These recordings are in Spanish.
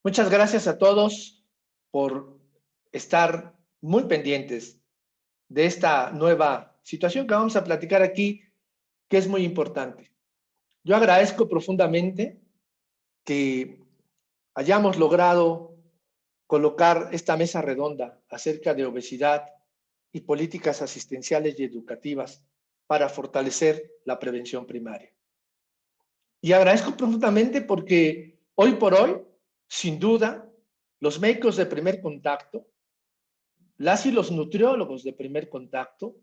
Muchas gracias a todos por estar muy pendientes de esta nueva situación que vamos a platicar aquí, que es muy importante. Yo agradezco profundamente que hayamos logrado colocar esta mesa redonda acerca de obesidad y políticas asistenciales y educativas para fortalecer la prevención primaria. Y agradezco profundamente porque hoy por hoy, sin duda, los médicos de primer contacto, las y los nutriólogos de primer contacto,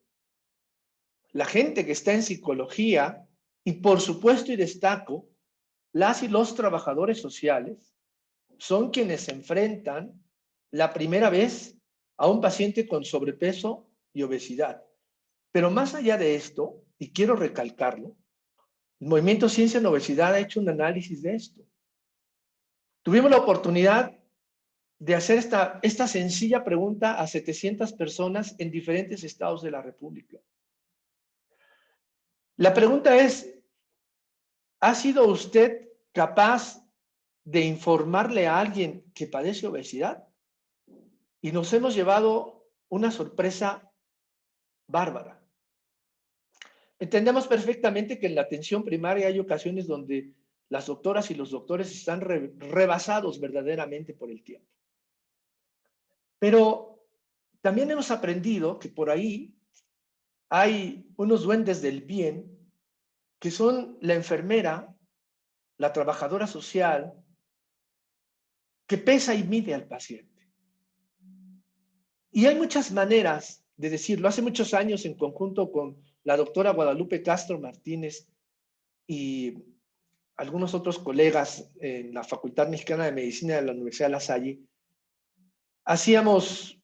la gente que está en psicología y por supuesto y destaco, las y los trabajadores sociales son quienes se enfrentan la primera vez a un paciente con sobrepeso y obesidad. Pero más allá de esto, y quiero recalcarlo, el Movimiento Ciencia en Obesidad ha hecho un análisis de esto. Tuvimos la oportunidad de hacer esta sencilla pregunta a 700 personas en diferentes estados de la República. La pregunta es, ¿ha sido usted capaz de informarle a alguien que padece obesidad? Y nos hemos llevado una sorpresa bárbara. Entendemos perfectamente que en la atención primaria hay ocasiones donde las doctoras y los doctores están rebasados verdaderamente por el tiempo. Pero también hemos aprendido que por ahí hay unos duendes del bien que son la enfermera, la trabajadora social, que pesa y mide al paciente. Y hay muchas maneras de decirlo. Hace muchos años, en conjunto con la doctora Guadalupe Castro Martínez y algunos otros colegas en la Facultad Mexicana de Medicina de la Universidad de La Salle, hacíamos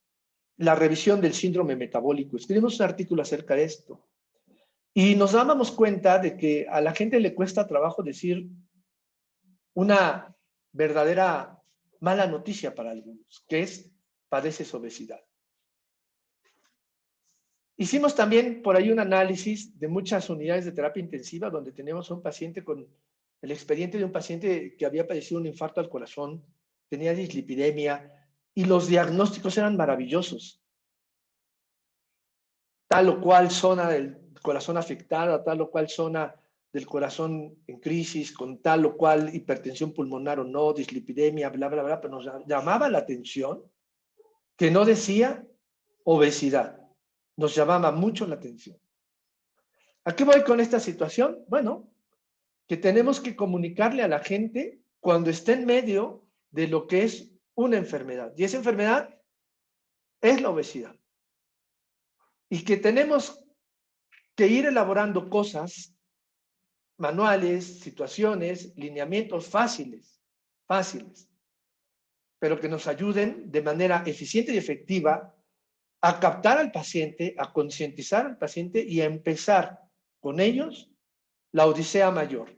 la revisión del síndrome metabólico. Escribimos un artículo acerca de esto. Y nos dábamos cuenta de que a la gente le cuesta trabajo decir una verdadera mala noticia para algunos, que es padeces obesidad. Hicimos también por ahí un análisis de muchas unidades de terapia intensiva donde tenemos un paciente con el expediente de un paciente que había padecido un infarto al corazón, tenía dislipidemia y los diagnósticos eran maravillosos. Tal o cual zona del corazón afectada, tal o cual zona del corazón en crisis, con tal o cual hipertensión pulmonar o no, dislipidemia, bla, bla, bla, pero nos llamaba la atención que no decía obesidad. Nos llamaba mucho la atención. ¿A qué voy con esta situación? Bueno, que tenemos que comunicarle a la gente cuando esté en medio de lo que es una enfermedad. Y esa enfermedad es la obesidad. Y que tenemos que ir elaborando cosas, manuales, situaciones, lineamientos fáciles, pero que nos ayuden de manera eficiente y efectiva a captar al paciente, a concientizar al paciente y a empezar con ellos la odisea mayor,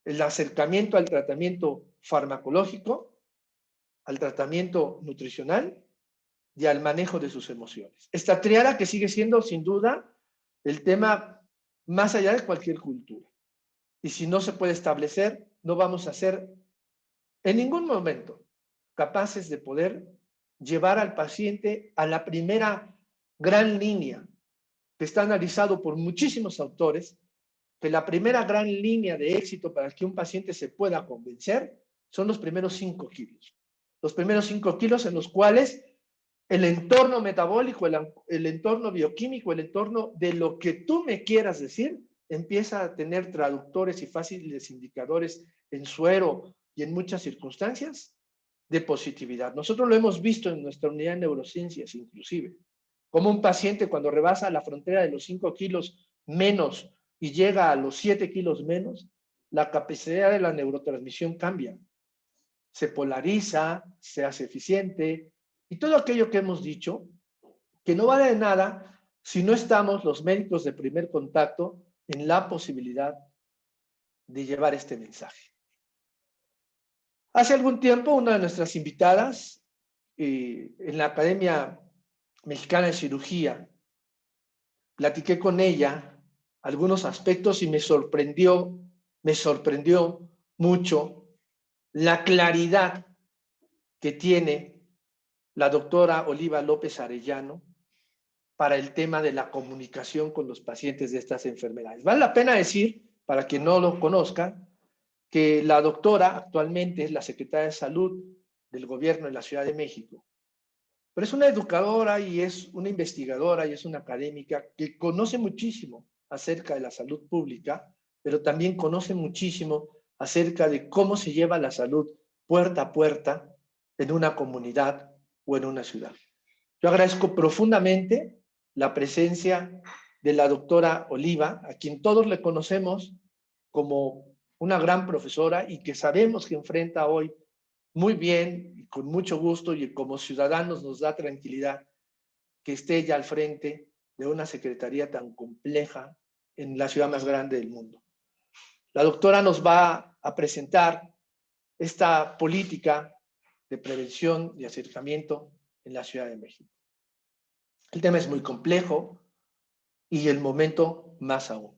el acercamiento al tratamiento farmacológico, al tratamiento nutricional y al manejo de sus emociones. Esta triada que sigue siendo sin duda el tema más allá de cualquier cultura. Y si no se puede establecer, no vamos a ser en ningún momento capaces de poder llevar al paciente a la primera gran línea que está analizado por muchísimos autores, que la primera gran línea de éxito para que un paciente se pueda convencer son los primeros 5 kilos. Los primeros 5 kilos en los cuales el entorno metabólico, el entorno bioquímico, el entorno de lo que tú me quieras decir, empieza a tener traductores y fáciles indicadores en suero y en muchas circunstancias de positividad. Nosotros lo hemos visto en nuestra unidad de neurociencias inclusive, como un paciente cuando rebasa la frontera de los 5 kilos menos y llega a los 7 kilos menos, la capacidad de la neurotransmisión cambia, se polariza, se hace eficiente y todo aquello que hemos dicho, que no vale de nada si no estamos los médicos de primer contacto en la posibilidad de llevar este mensaje. Hace algún tiempo, una de nuestras invitadas en la Academia Mexicana de Cirugía, platiqué con ella algunos aspectos y me sorprendió mucho la claridad que tiene la doctora Oliva López Arellano para el tema de la comunicación con los pacientes de estas enfermedades. Vale la pena decir, para quien no lo conozca, que la doctora actualmente es la secretaria de Salud del gobierno de la Ciudad de México. Pero es una educadora y es una investigadora y es una académica que conoce muchísimo acerca de la salud pública, pero también conoce muchísimo acerca de cómo se lleva la salud puerta a puerta en una comunidad o en una ciudad. Yo agradezco profundamente la presencia de la doctora Oliva, a quien todos le conocemos como una gran profesora y que sabemos que enfrenta hoy muy bien y con mucho gusto, y como ciudadanos nos da tranquilidad que esté ella al frente de una secretaría tan compleja en la ciudad más grande del mundo. La doctora nos va a presentar esta política de prevención y acercamiento en la Ciudad de México. El tema es muy complejo y el momento más aún.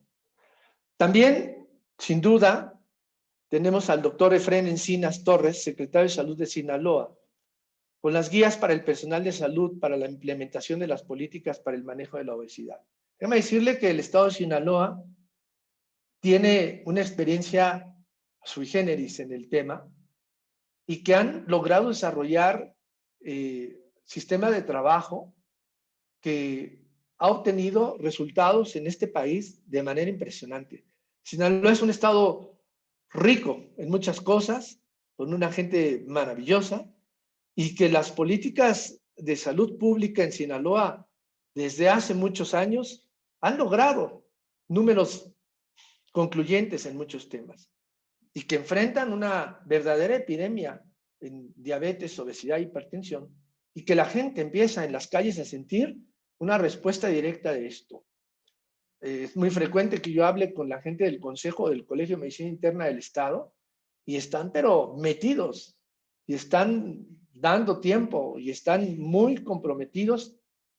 También, sin duda, tenemos al doctor Efrén Encinas Torres, secretario de Salud de Sinaloa, con las guías para el personal de salud para la implementación de las políticas para el manejo de la obesidad. Déjame decirle que el estado de Sinaloa tiene una experiencia sui generis en el tema y que han logrado desarrollar sistema de trabajo que ha obtenido resultados en este país de manera impresionante. Sinaloa es un estado rico en muchas cosas, con una gente maravillosa, y que las políticas de salud pública en Sinaloa desde hace muchos años han logrado números concluyentes en muchos temas y que enfrentan una verdadera epidemia en diabetes, obesidad e hipertensión, y que la gente empieza en las calles a sentir una respuesta directa de esto. Es muy frecuente que yo hable con la gente del Consejo del Colegio de Medicina Interna del Estado y están pero metidos y están dando tiempo y están muy comprometidos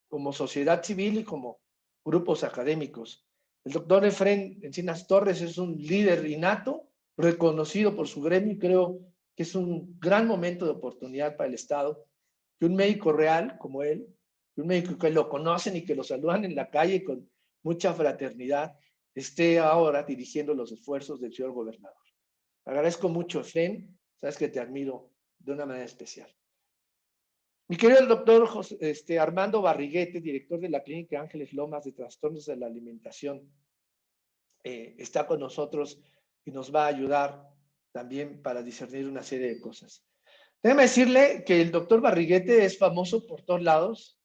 como sociedad civil y como grupos académicos. El doctor Efrén Encinas Torres es un líder innato, reconocido por su gremio, y creo que es un gran momento de oportunidad para el Estado, que un médico real como él, que un médico que lo conocen y que lo saludan en la calle con mucha fraternidad, esté ahora dirigiendo los esfuerzos del señor gobernador. Agradezco mucho, Efrén, sabes que te admiro de una manera especial. Mi querido doctor Armando Barriguete, director de la Clínica Ángeles Lomas de Trastornos de la Alimentación, está con nosotros y nos va a ayudar también para discernir una serie de cosas. Déjame decirle que el doctor Barriguete es famoso por todos lados,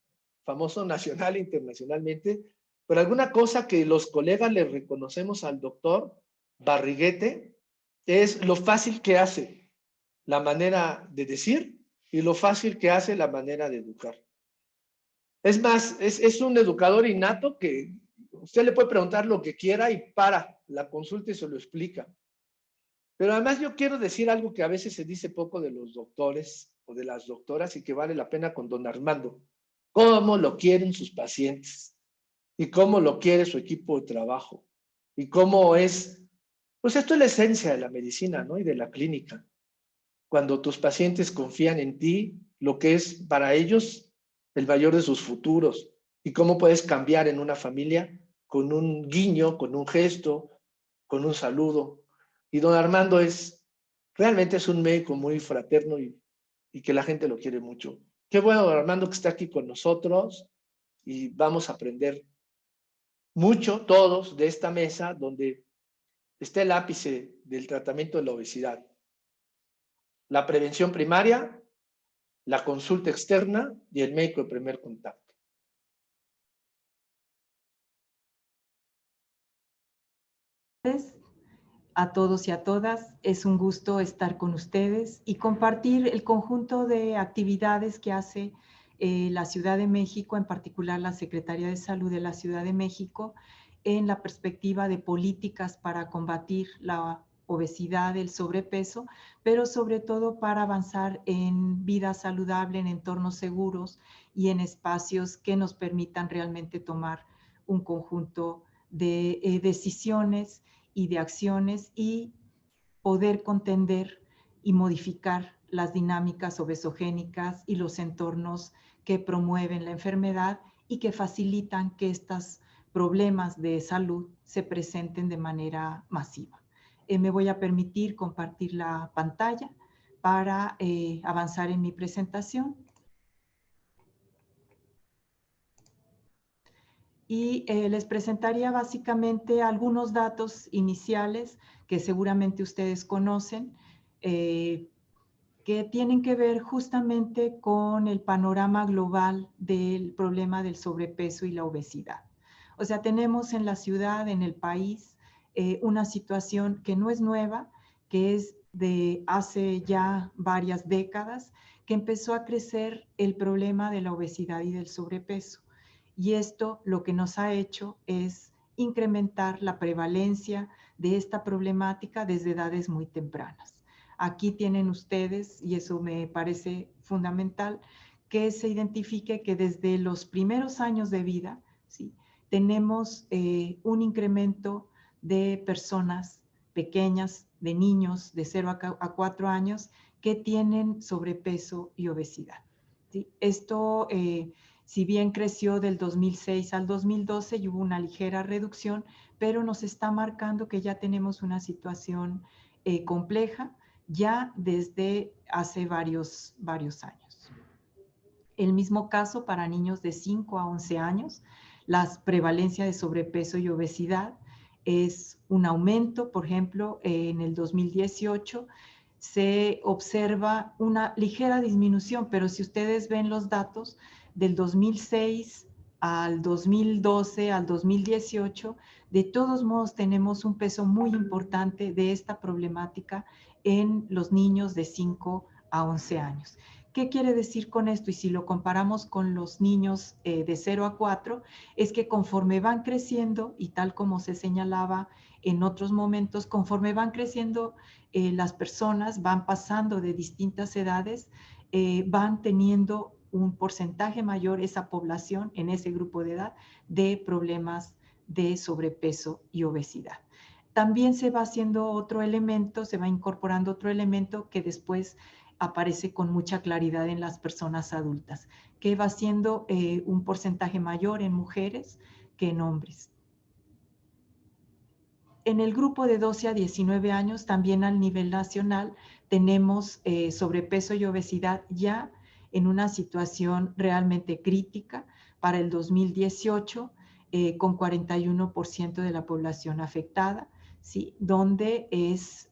famoso nacional e internacionalmente, pero alguna cosa que los colegas le reconocemos al doctor Barriguete es lo fácil que hace la manera de decir y lo fácil que hace la manera de educar. Es más, es un educador innato que usted le puede preguntar lo que quiera y para la consulta y se lo explica. Pero además yo quiero decir algo que a veces se dice poco de los doctores o de las doctoras y que vale la pena con don Armando. Cómo lo quieren sus pacientes y cómo lo quiere su equipo de trabajo y cómo es, pues esto es la esencia de la medicina, ¿no? Y de la clínica. Cuando tus pacientes confían en ti, lo que es para ellos el mayor de sus futuros y cómo puedes cambiar en una familia con un guiño, con un gesto, con un saludo. Y don Armando realmente es un médico muy fraterno y que la gente lo quiere mucho. Qué bueno, don Armando, que está aquí con nosotros y vamos a aprender mucho todos de esta mesa donde está el ápice del tratamiento de la obesidad. La prevención primaria, la consulta externa y el médico de primer contacto. A todos y a todas, es un gusto estar con ustedes y compartir el conjunto de actividades que hace la Ciudad de México, en particular la Secretaría de Salud de la Ciudad de México, en la perspectiva de políticas para combatir la obesidad, el sobrepeso, pero sobre todo para avanzar en vida saludable, en entornos seguros y en espacios que nos permitan realmente tomar un conjunto de decisiones y de acciones y poder contender y modificar las dinámicas obesogénicas y los entornos que promueven la enfermedad y que facilitan que estos problemas de salud se presenten de manera masiva. Me voy a permitir compartir la pantalla para avanzar en mi presentación. Y les presentaría básicamente algunos datos iniciales que seguramente ustedes conocen, que tienen que ver justamente con el panorama global del problema del sobrepeso y la obesidad. O sea, tenemos en la ciudad, en el país, una situación que no es nueva, que es de hace ya varias décadas, que empezó a crecer el problema de la obesidad y del sobrepeso. Y esto lo que nos ha hecho es incrementar la prevalencia de esta problemática desde edades muy tempranas. Aquí tienen ustedes, y eso me parece fundamental, que se identifique que desde los primeros años de vida, ¿sí?, tenemos un incremento de personas pequeñas, de niños de 0 a 4 años que tienen sobrepeso y obesidad, ¿sí? Esto, si bien creció del 2006 al 2012 y hubo una ligera reducción, pero nos está marcando que ya tenemos una situación compleja ya desde hace varios años. El mismo caso para niños de 5 a 11 años, la prevalencia de sobrepeso y obesidad es un aumento. Por ejemplo, en el 2018 se observa una ligera disminución, pero si ustedes ven los datos del 2006 al 2012, al 2018, de todos modos tenemos un peso muy importante de esta problemática en los niños de 5 a 11 años. ¿Qué quiere decir con esto? Y si lo comparamos con los niños de 0 a 4, es que conforme van creciendo, y tal como se señalaba en otros momentos, conforme van creciendo las personas, van pasando de distintas edades, van teniendo un porcentaje mayor esa población en ese grupo de edad de problemas de sobrepeso y obesidad. También se va haciendo otro elemento, se va incorporando otro elemento que después aparece con mucha claridad en las personas adultas, que va siendo un porcentaje mayor en mujeres que en hombres. En el grupo de 12 a 19 años, también al nivel nacional, tenemos sobrepeso y obesidad ya en una situación realmente crítica para el 2018, con 41% de la población afectada, ¿sí?, donde es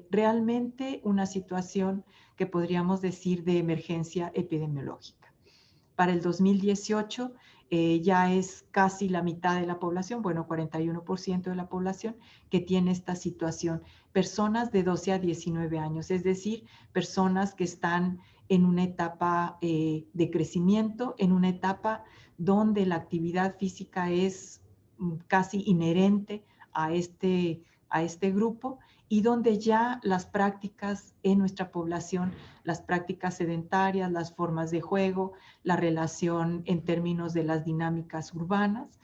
realmente una situación que podríamos decir de emergencia epidemiológica. Para el 2018 ya es casi la mitad de la población, bueno, 41% de la población que tiene esta situación. Personas de 12 a 19 años, es decir, personas que están en una etapa de crecimiento, en una etapa donde la actividad física es casi inherente a este grupo y donde ya las prácticas en nuestra población, las prácticas sedentarias, las formas de juego, la relación en términos de las dinámicas urbanas,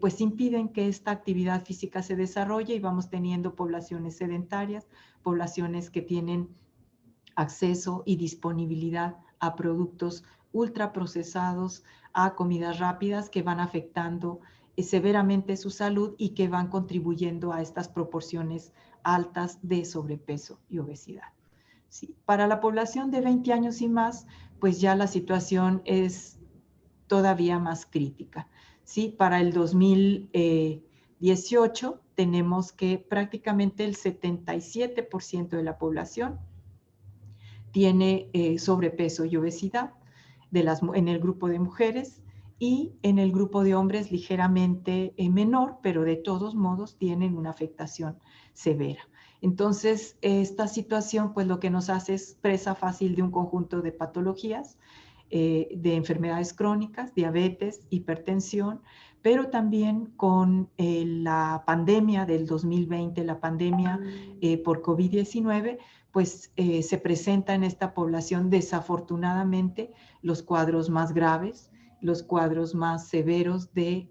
pues impiden que esta actividad física se desarrolle y vamos teniendo poblaciones sedentarias, poblaciones que tienen acceso y disponibilidad a productos ultraprocesados, a comidas rápidas que van afectando severamente su salud y que van contribuyendo a estas proporciones altas de sobrepeso y obesidad. Sí. Para la población de 20 años y más, pues ya la situación es todavía más crítica. ¿Sí? Para el 2018 tenemos que prácticamente el 77% de la población tiene sobrepeso y obesidad en el grupo de mujeres, y en el grupo de hombres ligeramente menor, pero de todos modos tienen una afectación severa. Entonces, esta situación pues lo que nos hace es presa fácil de un conjunto de patologías, de enfermedades crónicas, diabetes, hipertensión, pero también con la pandemia del 2020, la pandemia por COVID-19, pues se presenta en esta población desafortunadamente los cuadros más graves, los cuadros más severos de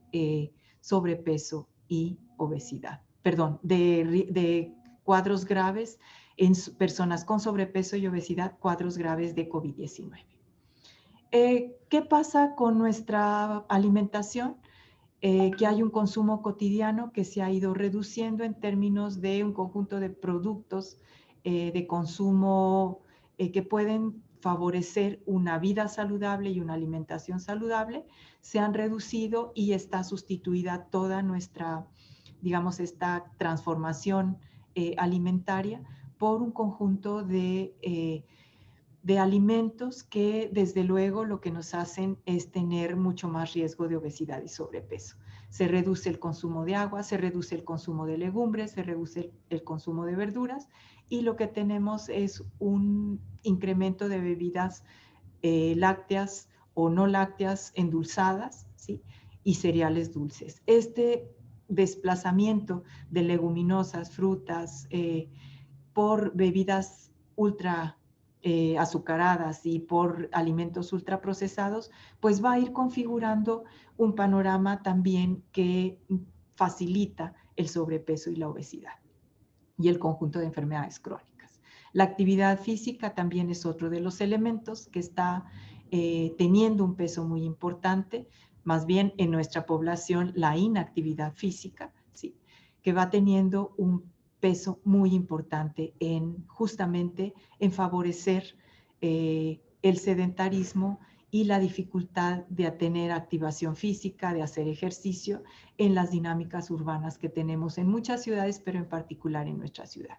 sobrepeso y obesidad. Perdón, de cuadros graves en personas con sobrepeso y obesidad, cuadros graves de COVID-19. ¿Qué pasa con nuestra alimentación? Que hay un consumo cotidiano que se ha ido reduciendo en términos de un conjunto de productos de consumo que pueden favorecer una vida saludable y una alimentación saludable, se han reducido y está sustituida toda nuestra, digamos, esta transformación alimentaria por un conjunto de alimentos que desde luego lo que nos hacen es tener mucho más riesgo de obesidad y sobrepeso. Se reduce el consumo de agua, se reduce el consumo de legumbres, se reduce el consumo de verduras y lo que tenemos es un incremento de bebidas lácteas o no lácteas endulzadas, ¿sí? Y cereales dulces. Este desplazamiento de leguminosas, frutas, por bebidas ultra azucaradas y por alimentos ultraprocesados, pues va a ir configurando un panorama también que facilita el sobrepeso y la obesidad y el conjunto de enfermedades crónicas. La actividad física también es otro de los elementos que está teniendo un peso muy importante, más bien en nuestra población la inactividad física, ¿sí? Que va teniendo un peso muy importante en justamente en favorecer el sedentarismo y la dificultad de tener activación física, de hacer ejercicio en las dinámicas urbanas que tenemos en muchas ciudades, pero en particular en nuestra ciudad.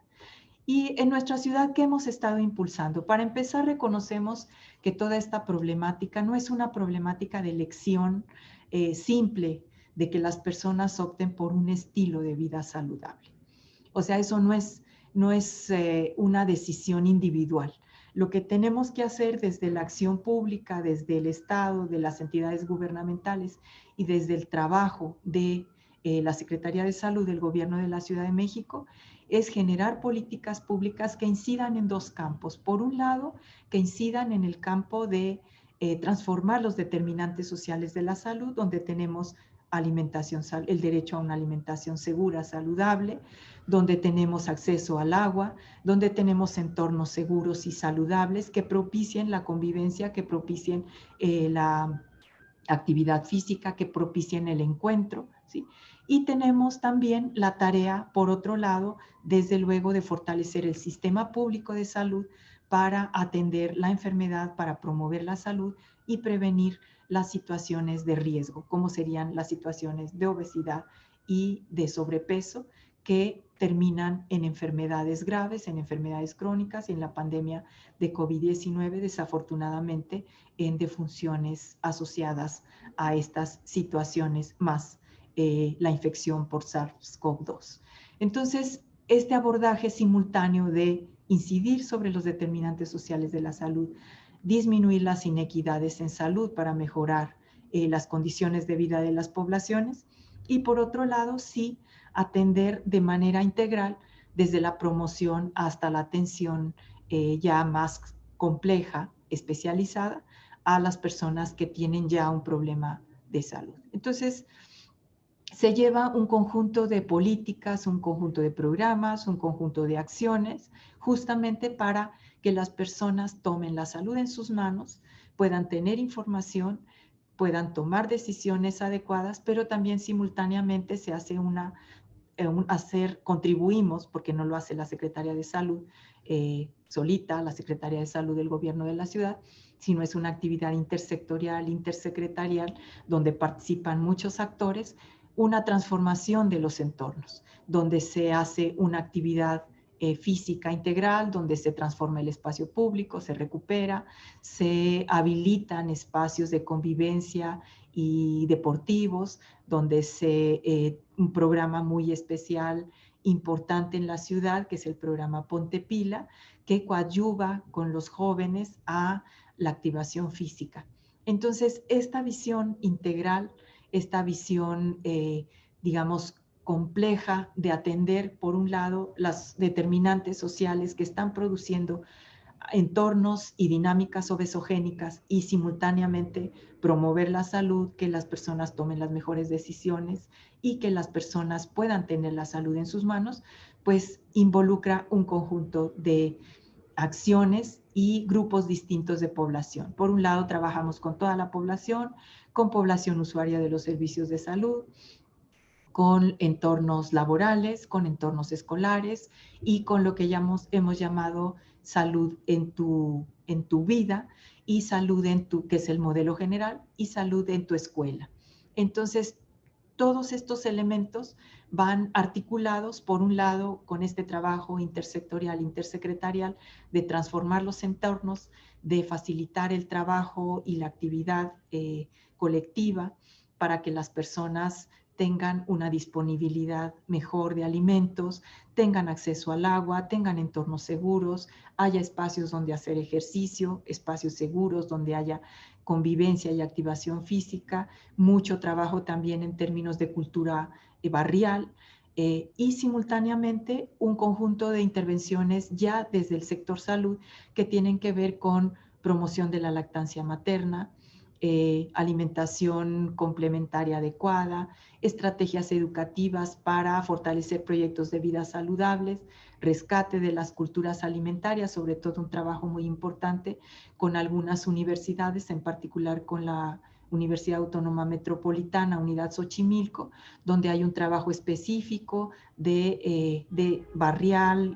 Y en nuestra ciudad, ¿qué hemos estado impulsando? Para empezar, reconocemos que toda esta problemática no es una problemática de elección simple, de que las personas opten por un estilo de vida saludable. O sea, eso no es una decisión individual. Lo que tenemos que hacer desde la acción pública, desde el Estado, de las entidades gubernamentales y desde el trabajo de la Secretaría de Salud del Gobierno de la Ciudad de México es generar políticas públicas que incidan en dos campos. Por un lado, que incidan en el campo de transformar los determinantes sociales de la salud, donde tenemos alimentación, el derecho a una alimentación segura, saludable, donde tenemos acceso al agua, donde tenemos entornos seguros y saludables que propicien la convivencia, que propicien la actividad física, que propicien el encuentro, ¿sí? Y tenemos también la tarea, por otro lado, desde luego, de fortalecer el sistema público de salud para atender la enfermedad, para promover la salud y prevenir las situaciones de riesgo, como serían las situaciones de obesidad y de sobrepeso, que terminan en enfermedades graves, en enfermedades crónicas y en la pandemia de COVID-19, desafortunadamente, en defunciones asociadas a estas situaciones, más la infección por SARS-CoV-2. Entonces, este abordaje simultáneo de incidir sobre los determinantes sociales de la salud, disminuir las inequidades en salud para mejorar las condiciones de vida de las poblaciones y, por otro lado, sí atender de manera integral desde la promoción hasta la atención ya más compleja, especializada, a las personas que tienen ya un problema de salud. Entonces, se lleva un conjunto de políticas, un conjunto de programas, un conjunto de acciones, justamente para que las personas tomen la salud en sus manos, puedan tener información, puedan tomar decisiones adecuadas, pero también simultáneamente se hace contribuimos, porque no lo hace la Secretaría de Salud solita, la Secretaría de Salud del Gobierno de la Ciudad, sino es una actividad intersectorial, intersecretarial, donde participan muchos actores, una transformación de los entornos, donde se hace una actividad física integral, donde se transforma el espacio público, se recupera, se habilitan espacios de convivencia y deportivos, donde un programa muy especial, importante en la ciudad, que es el programa Ponte Pila, que coadyuva con los jóvenes a la activación física. Entonces, esta visión integral, esta visión, digamos, compleja de atender, por un lado, las determinantes sociales que están produciendo entornos y dinámicas obesogénicas y simultáneamente promover la salud, que las personas tomen las mejores decisiones y que las personas puedan tener la salud en sus manos, pues involucra un conjunto de acciones y grupos distintos de población. Por un lado, trabajamos con toda la población, con población usuaria de los servicios de salud, con entornos laborales, con entornos escolares y con lo que hemos llamado salud en tu vida y salud que es el modelo general, y salud en tu escuela. Entonces, todos estos elementos van articulados, por un lado, con este trabajo intersectorial, intersecretarial, de transformar los entornos, de facilitar el trabajo y la actividad colectiva para que las personas tengan una disponibilidad mejor de alimentos, tengan acceso al agua, tengan entornos seguros, haya espacios donde hacer ejercicio, espacios seguros donde haya convivencia y activación física, mucho trabajo también en términos de cultura barrial, y simultáneamente un conjunto de intervenciones ya desde el sector salud que tienen que ver con promoción de la lactancia materna, alimentación complementaria adecuada, estrategias educativas para fortalecer proyectos de vida saludables, rescate de las culturas alimentarias, sobre todo un trabajo muy importante con algunas universidades, en particular con la Universidad Autónoma Metropolitana, Unidad Xochimilco, donde hay un trabajo específico de barrial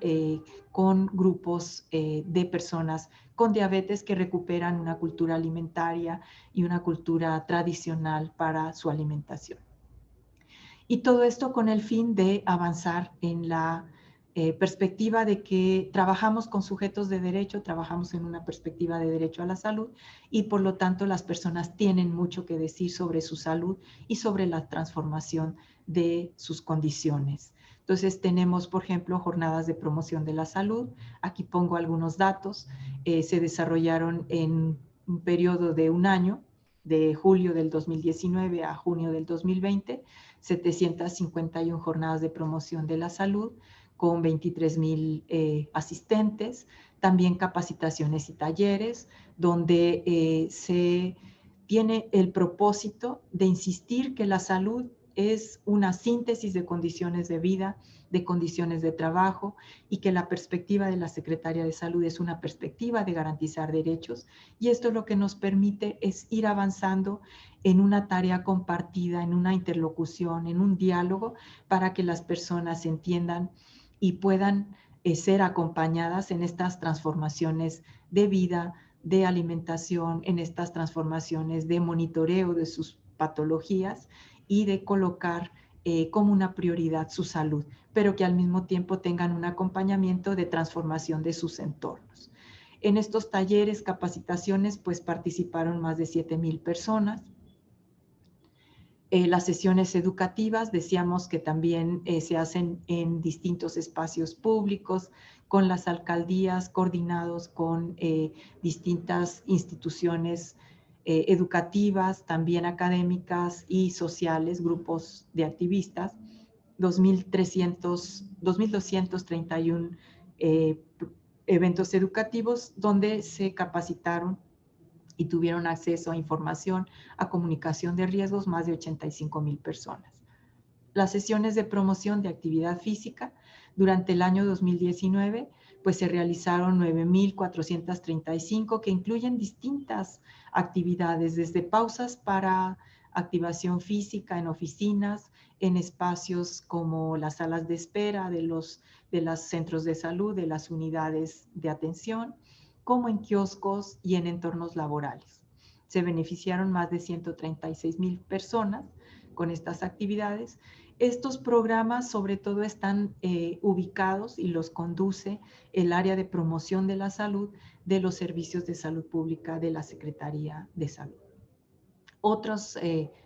con grupos de personas con diabetes que recuperan una cultura alimentaria y una cultura tradicional para su alimentación. Y todo esto con el fin de avanzar en la perspectiva de que trabajamos con sujetos de derecho, trabajamos en una perspectiva de derecho a la salud y por lo tanto las personas tienen mucho que decir sobre su salud y sobre la transformación de sus condiciones. Entonces tenemos, por ejemplo, jornadas de promoción de la salud. Aquí pongo algunos datos. Se desarrollaron en un periodo de un año, de julio del 2019 a junio del 2020, 751 jornadas de promoción de la salud con 23,000 asistentes, también capacitaciones y talleres, donde se tiene el propósito de insistir que la salud es una síntesis de condiciones de vida, de condiciones de trabajo, y que la perspectiva de la Secretaría de Salud es una perspectiva de garantizar derechos, y esto lo que nos permite es ir avanzando en una tarea compartida, en una interlocución, en un diálogo, para que las personas entiendan y puedan ser acompañadas en estas transformaciones de vida, de alimentación, en estas transformaciones de monitoreo de sus patologías y de colocar como una prioridad su salud, pero que al mismo tiempo tengan un acompañamiento de transformación de sus entornos. En estos talleres, capacitaciones, pues participaron más de 7,000 personas. Las sesiones educativas, decíamos que también se hacen en distintos espacios públicos, con las alcaldías, coordinados con distintas instituciones educativas, también académicas y sociales, grupos de activistas, 2,231 eventos educativos donde se capacitaron y tuvieron acceso a información, a comunicación de riesgos, más de 85,000 personas. Las sesiones de promoción de actividad física durante el año 2019, pues se realizaron 9,435, que incluyen distintas actividades, desde pausas para activación física en oficinas, en espacios como las salas de espera de los centros de salud, de las unidades de atención, como en kioscos y en entornos laborales. Se beneficiaron más de 136,000 personas con estas actividades. Estos programas sobre todo están ubicados y los conduce el área de promoción de la salud de los servicios de salud pública de la Secretaría de Salud. Otras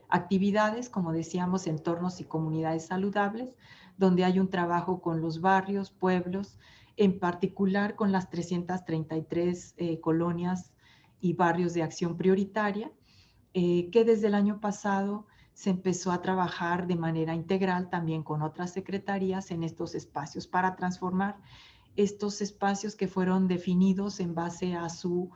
actividades, como decíamos, entornos y comunidades saludables, donde hay un trabajo con los barrios, pueblos, en particular con las 333 colonias y barrios de acción prioritaria, que desde el año pasado se empezó a trabajar de manera integral también con otras secretarías en estos espacios para transformar estos espacios que fueron definidos en base a su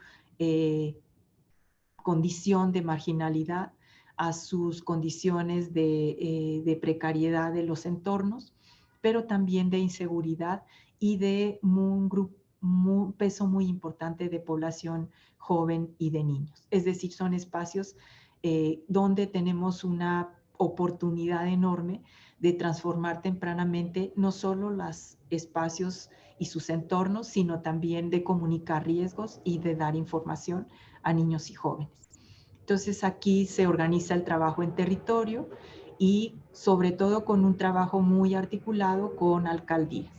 condición de marginalidad, a sus condiciones de precariedad de los entornos, pero también de inseguridad y de un peso muy importante de población joven y de niños. Es decir, son espacios donde tenemos una oportunidad enorme de transformar tempranamente no solo los espacios y sus entornos, sino también de comunicar riesgos y de dar información a niños y jóvenes. Entonces aquí se organiza el trabajo en territorio y sobre todo con un trabajo muy articulado con alcaldías.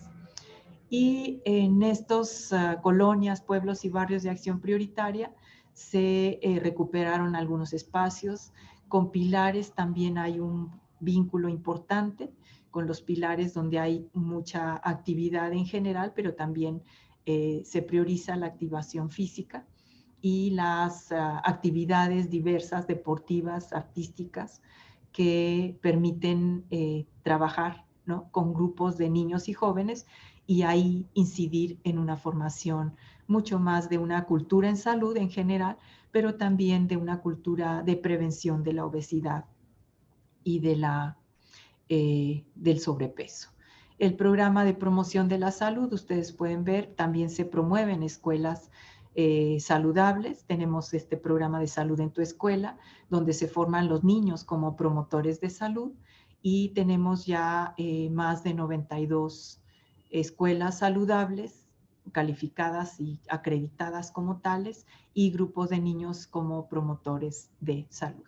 Y en estos colonias, pueblos y barrios de acción prioritaria se recuperaron algunos espacios. Con pilares también hay un vínculo importante con los pilares donde hay mucha actividad en general, pero también se prioriza la activación física y las actividades diversas, deportivas, artísticas, que permiten trabajar, ¿no?, con grupos de niños y jóvenes y ahí incidir en una formación mucho más de una cultura en salud en general, pero también de una cultura de prevención de la obesidad y del sobrepeso. El programa de promoción de la salud, ustedes pueden ver, también se promueve en escuelas saludables. Tenemos este programa de salud en tu escuela, donde se forman los niños como promotores de salud y tenemos ya más de 92 escuelas saludables calificadas y acreditadas como tales y grupos de niños como promotores de salud.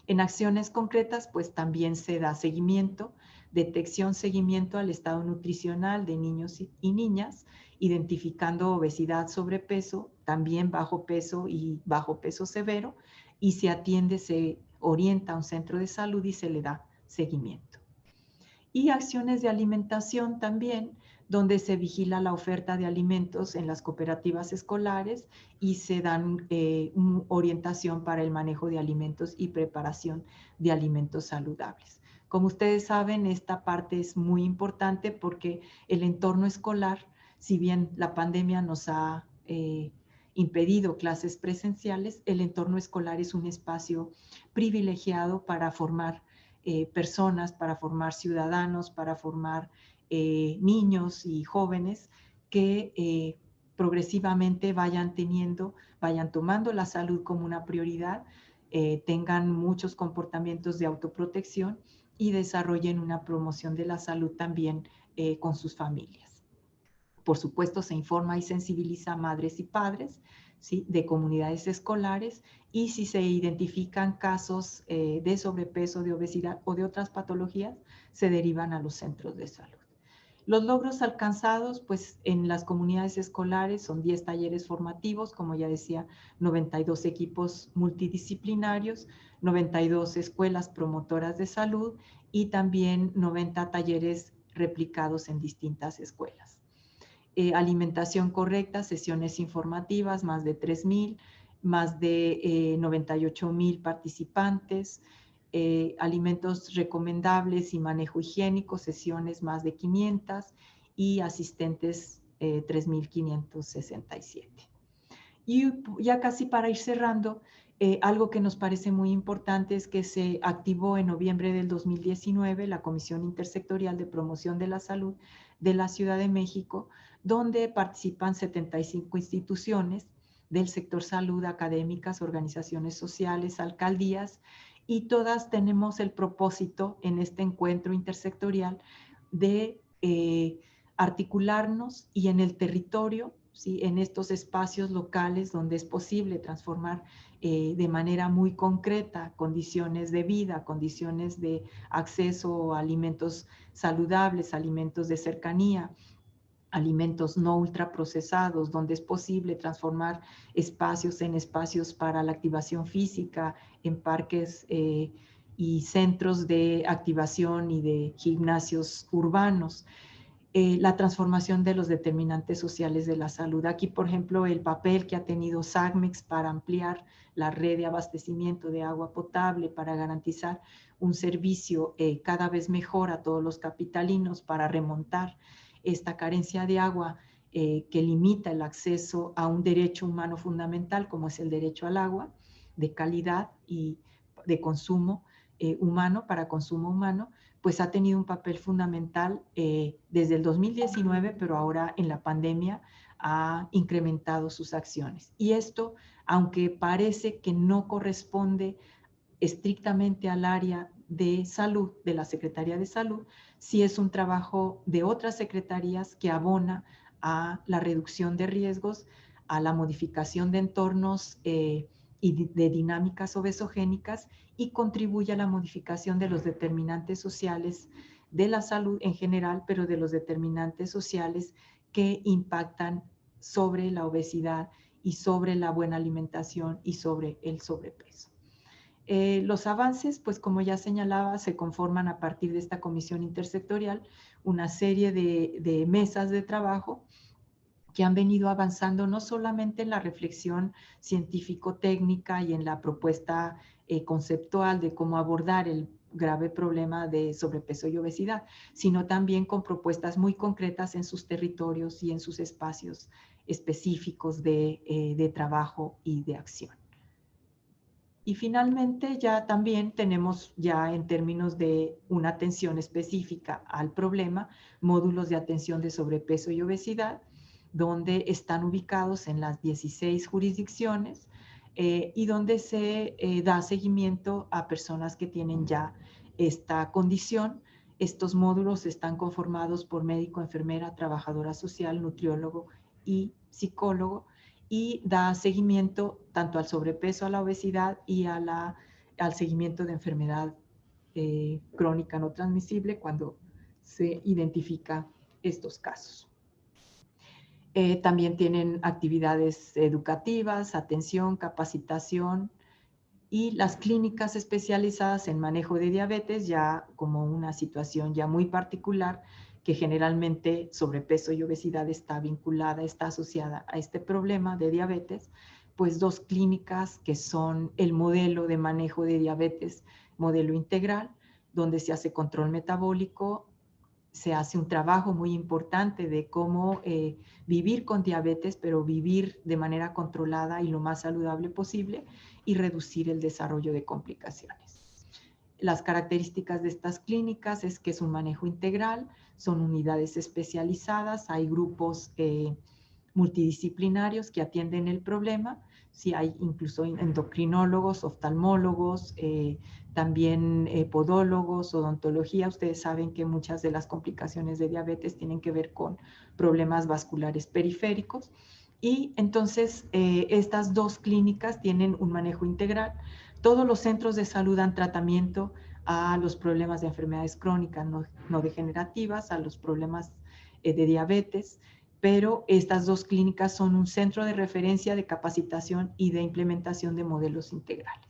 En acciones concretas, pues también se da seguimiento, detección, seguimiento al estado nutricional de niños y niñas, identificando obesidad, sobrepeso, también bajo peso y bajo peso severo, y se atiende, se orienta a un centro de salud y se le da seguimiento. Y acciones de alimentación también, donde se vigila la oferta de alimentos en las cooperativas escolares y se dan orientación para el manejo de alimentos y preparación de alimentos saludables. Como ustedes saben, esta parte es muy importante porque el entorno escolar, si bien la pandemia nos ha impedido clases presenciales, el entorno escolar es un espacio privilegiado para formar personas, para formar ciudadanos, para formar niños y jóvenes que progresivamente vayan tomando la salud como una prioridad, tengan muchos comportamientos de autoprotección y desarrollen una promoción de la salud también con sus familias. Por supuesto, se informa y sensibiliza a madres y padres, ¿sí?, de comunidades escolares, y si se identifican casos de sobrepeso, de obesidad o de otras patologías, se derivan a los centros de salud. Los logros alcanzados, pues en las comunidades escolares son 10 talleres formativos, como ya decía, 92 equipos multidisciplinarios, 92 escuelas promotoras de salud y también 90 talleres replicados en distintas escuelas. Alimentación correcta, sesiones informativas, más de 3,000, más de 98,000 participantes, alimentos recomendables y manejo higiénico, sesiones más de 500 y asistentes 3,567. Y ya casi para ir cerrando, algo que nos parece muy importante es que se activó en noviembre del 2019 la Comisión Intersectorial de Promoción de la Salud de la Ciudad de México, donde participan 75 instituciones del sector salud, académicas, organizaciones sociales, alcaldías, y todas tenemos el propósito en este encuentro intersectorial de articularnos y en el territorio, ¿sí?, en estos espacios locales donde es posible transformar de manera muy concreta condiciones de vida, condiciones de acceso a alimentos saludables, alimentos de cercanía, alimentos no ultraprocesados, donde es posible transformar espacios en espacios para la activación física, en parques y centros de activación y de gimnasios urbanos. La transformación de los determinantes sociales de la salud. Aquí, por ejemplo, el papel que ha tenido SACMEX para ampliar la red de abastecimiento de agua potable, para garantizar un servicio cada vez mejor a todos los capitalinos, para remontar esta carencia de agua que limita el acceso a un derecho humano fundamental como es el derecho al agua de calidad y de consumo humano, para consumo humano, pues ha tenido un papel fundamental desde el 2019, pero ahora en la pandemia ha incrementado sus acciones. Y esto, aunque parece que no corresponde estrictamente al área de salud, de la Secretaría de Salud, sí es un trabajo de otras secretarías que abona a la reducción de riesgos, a la modificación de entornos y de dinámicas obesogénicas y contribuye a la modificación de los determinantes sociales de la salud en general, pero de los determinantes sociales que impactan sobre la obesidad y sobre la buena alimentación y sobre el sobrepeso. Los avances, pues como ya señalaba, se conforman a partir de esta comisión intersectorial, una serie de mesas de trabajo que han venido avanzando no solamente en la reflexión científico-técnica y en la propuesta conceptual de cómo abordar el grave problema de sobrepeso y obesidad, sino también con propuestas muy concretas en sus territorios y en sus espacios específicos de trabajo y de acción. Y finalmente ya también tenemos ya en términos de una atención específica al problema, módulos de atención de sobrepeso y obesidad, donde están ubicados en las 16 jurisdicciones y donde se da seguimiento a personas que tienen ya esta condición. Estos módulos están conformados por médico, enfermera, trabajadora social, nutriólogo y psicólogo, y da seguimiento tanto al sobrepeso, a la obesidad y al seguimiento de enfermedad crónica no transmisible cuando se identifica estos casos. También tienen actividades educativas, atención, capacitación y las clínicas especializadas en manejo de diabetes ya como una situación ya muy particular que generalmente sobrepeso y obesidad está vinculada, está asociada a este problema de diabetes, pues dos clínicas que son el modelo de manejo de diabetes, modelo integral, donde se hace control metabólico, se hace un trabajo muy importante de cómo vivir con diabetes, pero vivir de manera controlada y lo más saludable posible y reducir el desarrollo de complicaciones. Las características de estas clínicas es que es un manejo integral, son unidades especializadas, hay grupos multidisciplinarios que atienden el problema, sí hay incluso endocrinólogos, oftalmólogos, también podólogos, odontología. Ustedes saben que muchas de las complicaciones de diabetes tienen que ver con problemas vasculares periféricos. Y entonces estas dos clínicas tienen un manejo integral. Todos los centros de salud dan tratamiento a los problemas de enfermedades crónicas no degenerativas, a los problemas de diabetes, pero estas dos clínicas son un centro de referencia de capacitación y de implementación de modelos integrales.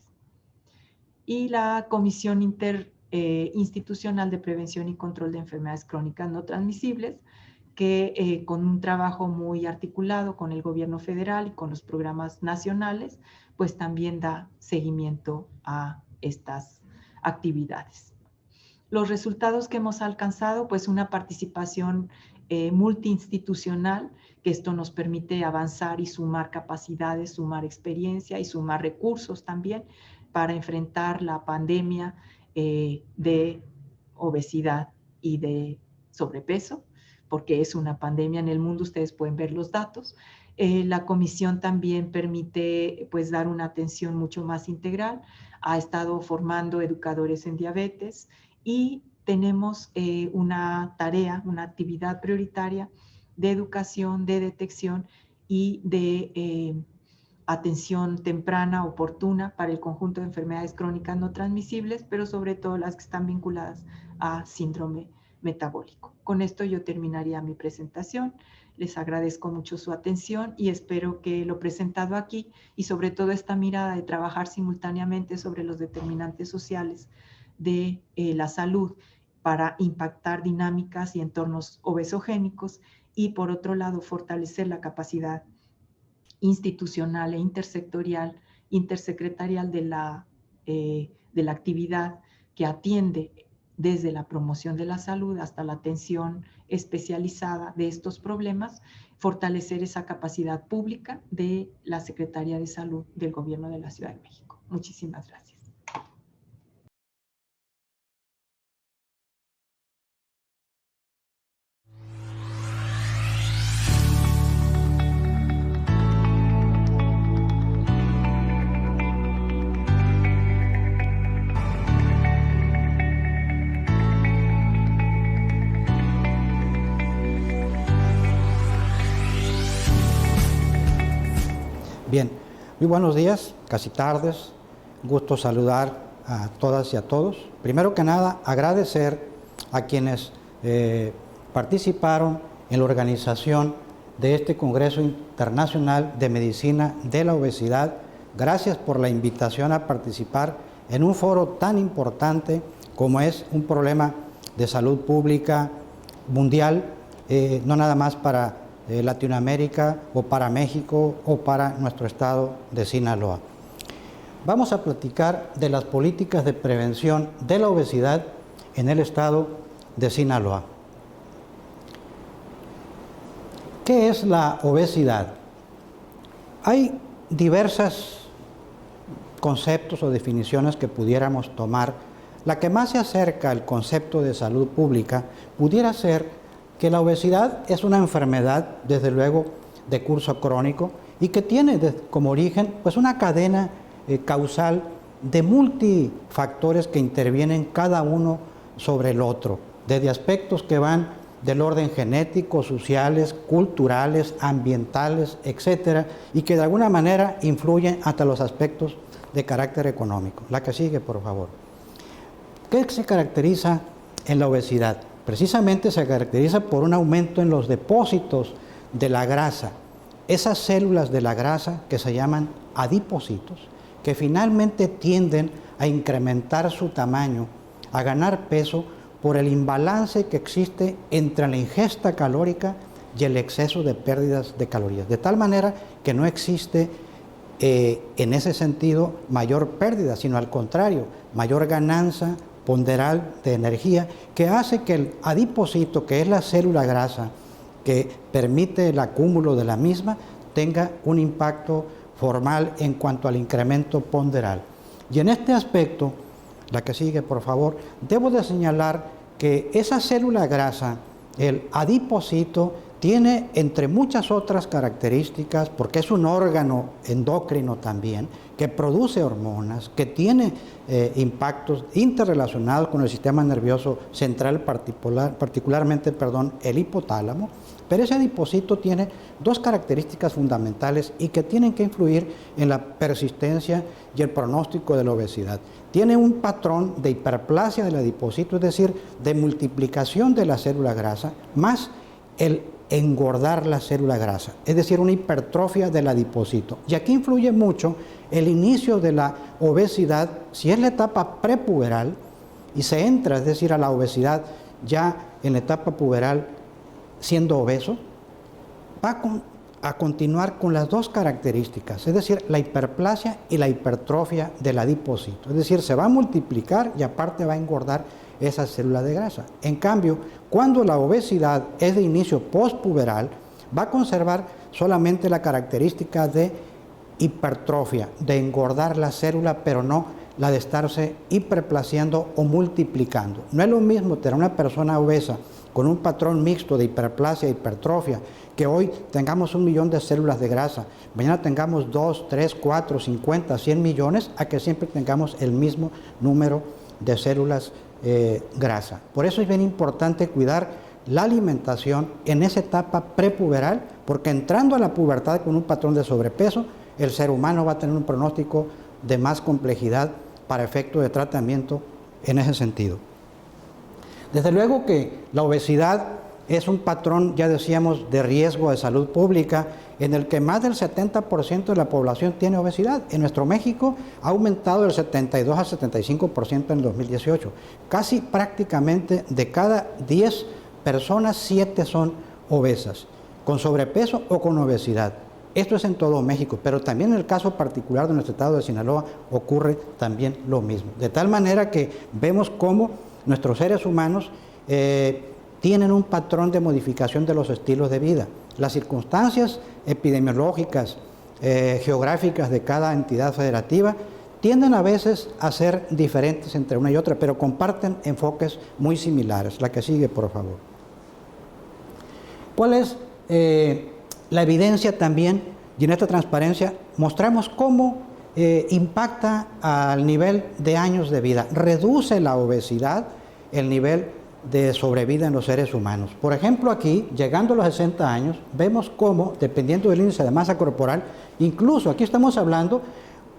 Y la Comisión Interinstitucional de Prevención y Control de Enfermedades Crónicas no transmisibles, que con un trabajo muy articulado con el gobierno federal y con los programas nacionales, pues también da seguimiento a estas actividades. Los resultados que hemos alcanzado, pues una participación multiinstitucional, que esto nos permite avanzar y sumar capacidades, sumar experiencia y sumar recursos también para enfrentar la pandemia de obesidad y de sobrepeso, porque es una pandemia en el mundo, ustedes pueden ver los datos. La comisión también permite pues dar una atención mucho más integral, ha estado formando educadores en diabetes y tenemos una tarea, una actividad prioritaria de educación, de detección y de atención temprana, oportuna para el conjunto de enfermedades crónicas no transmisibles, pero sobre todo las que están vinculadas a síndrome metabólico. Con esto yo terminaría mi presentación. Les agradezco mucho su atención y espero que lo presentado aquí y sobre todo esta mirada de trabajar simultáneamente sobre los determinantes sociales de la salud para impactar dinámicas y entornos obesogénicos y por otro lado fortalecer la capacidad institucional e intersecretarial de la actividad que atiende desde la promoción de la salud hasta la atención especializada de estos problemas, fortalecer esa capacidad pública de la Secretaría de Salud del Gobierno de la Ciudad de México. Muchísimas gracias. Bien, muy buenos días, casi tardes. Gusto saludar a todas y a todos. Primero que nada, agradecer a quienes participaron en la organización de este Congreso Internacional de Medicina de la Obesidad. Gracias por la invitación a participar en un foro tan importante como es un problema de salud pública mundial, no nada más para Latinoamérica o para México o para nuestro estado de Sinaloa. Vamos a platicar de las políticas de prevención de la obesidad en el estado de Sinaloa. ¿Qué es la obesidad? Hay diversos conceptos o definiciones que pudiéramos tomar. La que más se acerca al concepto de salud pública pudiera ser que la obesidad es una enfermedad, desde luego, de curso crónico y que tiene como origen pues, una cadena causal de multifactores que intervienen cada uno sobre el otro, desde aspectos que van del orden genético, sociales, culturales, ambientales, etcétera, y que de alguna manera influyen hasta los aspectos de carácter económico. La que sigue, por favor. ¿Qué se caracteriza en la obesidad? Precisamente se caracteriza por un aumento en los depósitos de la grasa, esas células de la grasa que se llaman adipocitos, que finalmente tienden a incrementar su tamaño, a ganar peso por el imbalance que existe entre la ingesta calórica y el exceso de pérdidas de calorías, de tal manera que no existe en ese sentido mayor pérdida, sino al contrario, mayor ganancia ponderal de energía, que hace que el adipocito, que es la célula grasa que permite el acúmulo de la misma, tenga un impacto formal en cuanto al incremento ponderal. Y en este aspecto, la que sigue, por favor, debo de señalar que esa célula grasa, el adipocito, tiene entre muchas otras características, porque es un órgano endocrino también, que produce hormonas, que tiene impactos interrelacionados con el sistema nervioso central, particularmente el hipotálamo, pero ese adipocito tiene dos características fundamentales y que tienen que influir en la persistencia y el pronóstico de la obesidad. Tiene un patrón de hiperplasia del adipocito, es decir, de multiplicación de la célula grasa, más el engordar la célula grasa, es decir, una hipertrofia del adipocito. Y aquí influye mucho el inicio de la obesidad, si es la etapa prepuberal y se entra, es decir, a la obesidad ya en la etapa puberal siendo obeso, va a continuar con las dos características, es decir, la hiperplasia y la hipertrofia del adipocito. Es decir, se va a multiplicar y aparte va a engordar esa célula de grasa. En cambio, cuando la obesidad es de inicio postpuberal, va a conservar solamente la característica de hipertrofia, de engordar la célula, pero no la de estarse hiperplaciando o multiplicando. No es lo mismo tener una persona obesa con un patrón mixto de hiperplasia e hipertrofia, que hoy tengamos 1 millón de células de grasa, mañana tengamos 2, 3, 4, 50, 100 millones, a que siempre tengamos el mismo número de células grasa. Por eso es bien importante cuidar la alimentación en esa etapa prepuberal, porque entrando a la pubertad con un patrón de sobrepeso, el ser humano va a tener un pronóstico de más complejidad para efecto de tratamiento en ese sentido. Desde luego que la obesidad es un patrón, ya decíamos, de riesgo de salud pública, en el que más del 70% de la población tiene obesidad. En nuestro México ha aumentado del 72 al 75% en el 2018. Casi prácticamente de cada 10 personas, 7 son obesas, con sobrepeso o con obesidad. Esto es en todo México, pero también en el caso particular de nuestro estado de Sinaloa ocurre también lo mismo. De tal manera que vemos cómo nuestros seres humanos tienen un patrón de modificación de los estilos de vida. las circunstancias epidemiológicas, geográficas de cada entidad federativa tienden a veces a ser diferentes entre una y otra, pero comparten enfoques muy similares. La que sigue, por favor. ¿Cuál es la evidencia también? Y en esta transparencia mostramos cómo impacta al nivel de años de vida. Reduce la obesidad el nivel de sobrevida en los seres humanos. Por ejemplo, aquí, llegando a los 60 años, vemos cómo, dependiendo del índice de masa corporal, incluso aquí estamos hablando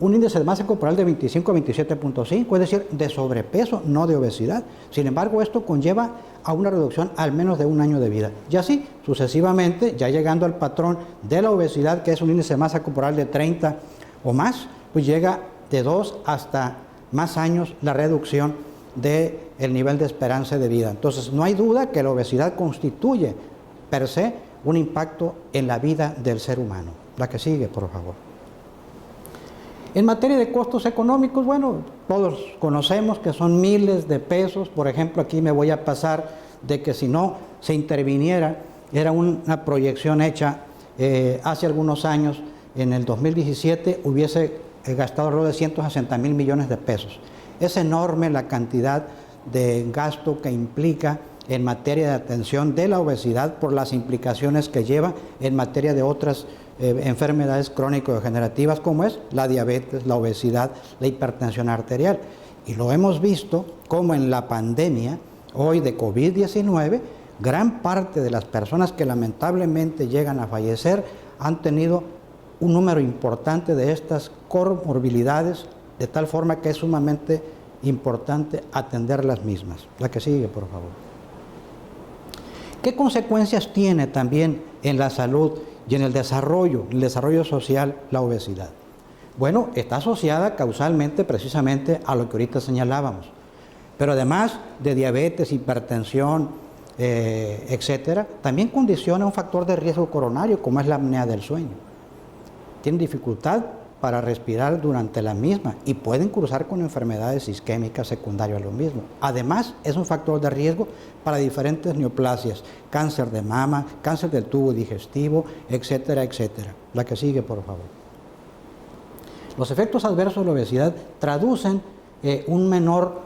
un índice de masa corporal de 25 a 27.5, es decir, de sobrepeso, no de obesidad. Sin embargo, esto conlleva a una reducción al menos de un año de vida. Y así, sucesivamente, ya llegando al patrón de la obesidad, que es un índice de masa corporal de 30 o más, pues llega de 2 hasta más años la reducción del nivel de esperanza de vida. Entonces, no hay duda que la obesidad constituye, per se, un impacto en la vida del ser humano. La que sigue, por favor. En materia de costos económicos, bueno, todos conocemos que son miles de pesos. Por ejemplo, aquí me voy a pasar de que si no se interviniera, era una proyección hecha hace algunos años, en el 2017 hubiese gastado alrededor de 160,000 millones de pesos. Es enorme la cantidad de gasto que implica en materia de atención de la obesidad por las implicaciones que lleva en materia de otras enfermedades crónico-degenerativas como es la diabetes, la obesidad, la hipertensión arterial. Y lo hemos visto como en la pandemia hoy de COVID-19, gran parte de las personas que lamentablemente llegan a fallecer han tenido un número importante de estas comorbilidades, de tal forma que es sumamente importante atender las mismas. La que sigue, por favor. ¿Qué consecuencias tiene también en la salud y en el desarrollo social, la obesidad? Bueno, está asociada causalmente precisamente a lo que ahorita señalábamos. Pero además de diabetes, hipertensión, etcétera, también condiciona un factor de riesgo coronario como es la apnea del sueño. Tienen dificultad para respirar durante la misma y pueden cruzar con enfermedades isquémicas secundarias a lo mismo. Además, es un factor de riesgo para diferentes neoplasias, cáncer de mama, cáncer del tubo digestivo, etcétera, etcétera. La que sigue, por favor. Los efectos adversos de la obesidad traducen un menor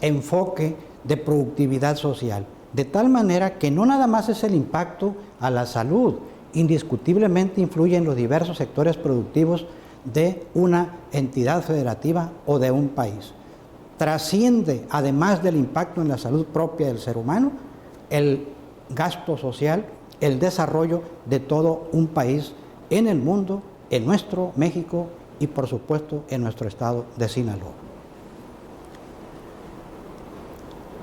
enfoque de productividad social, de tal manera que no nada más es el impacto a la salud, indiscutiblemente influye en los diversos sectores productivos de una entidad federativa o de un país. Trasciende, además del impacto en la salud propia del ser humano, el gasto social, el desarrollo de todo un país en el mundo, en nuestro México y por supuesto en nuestro estado de Sinaloa.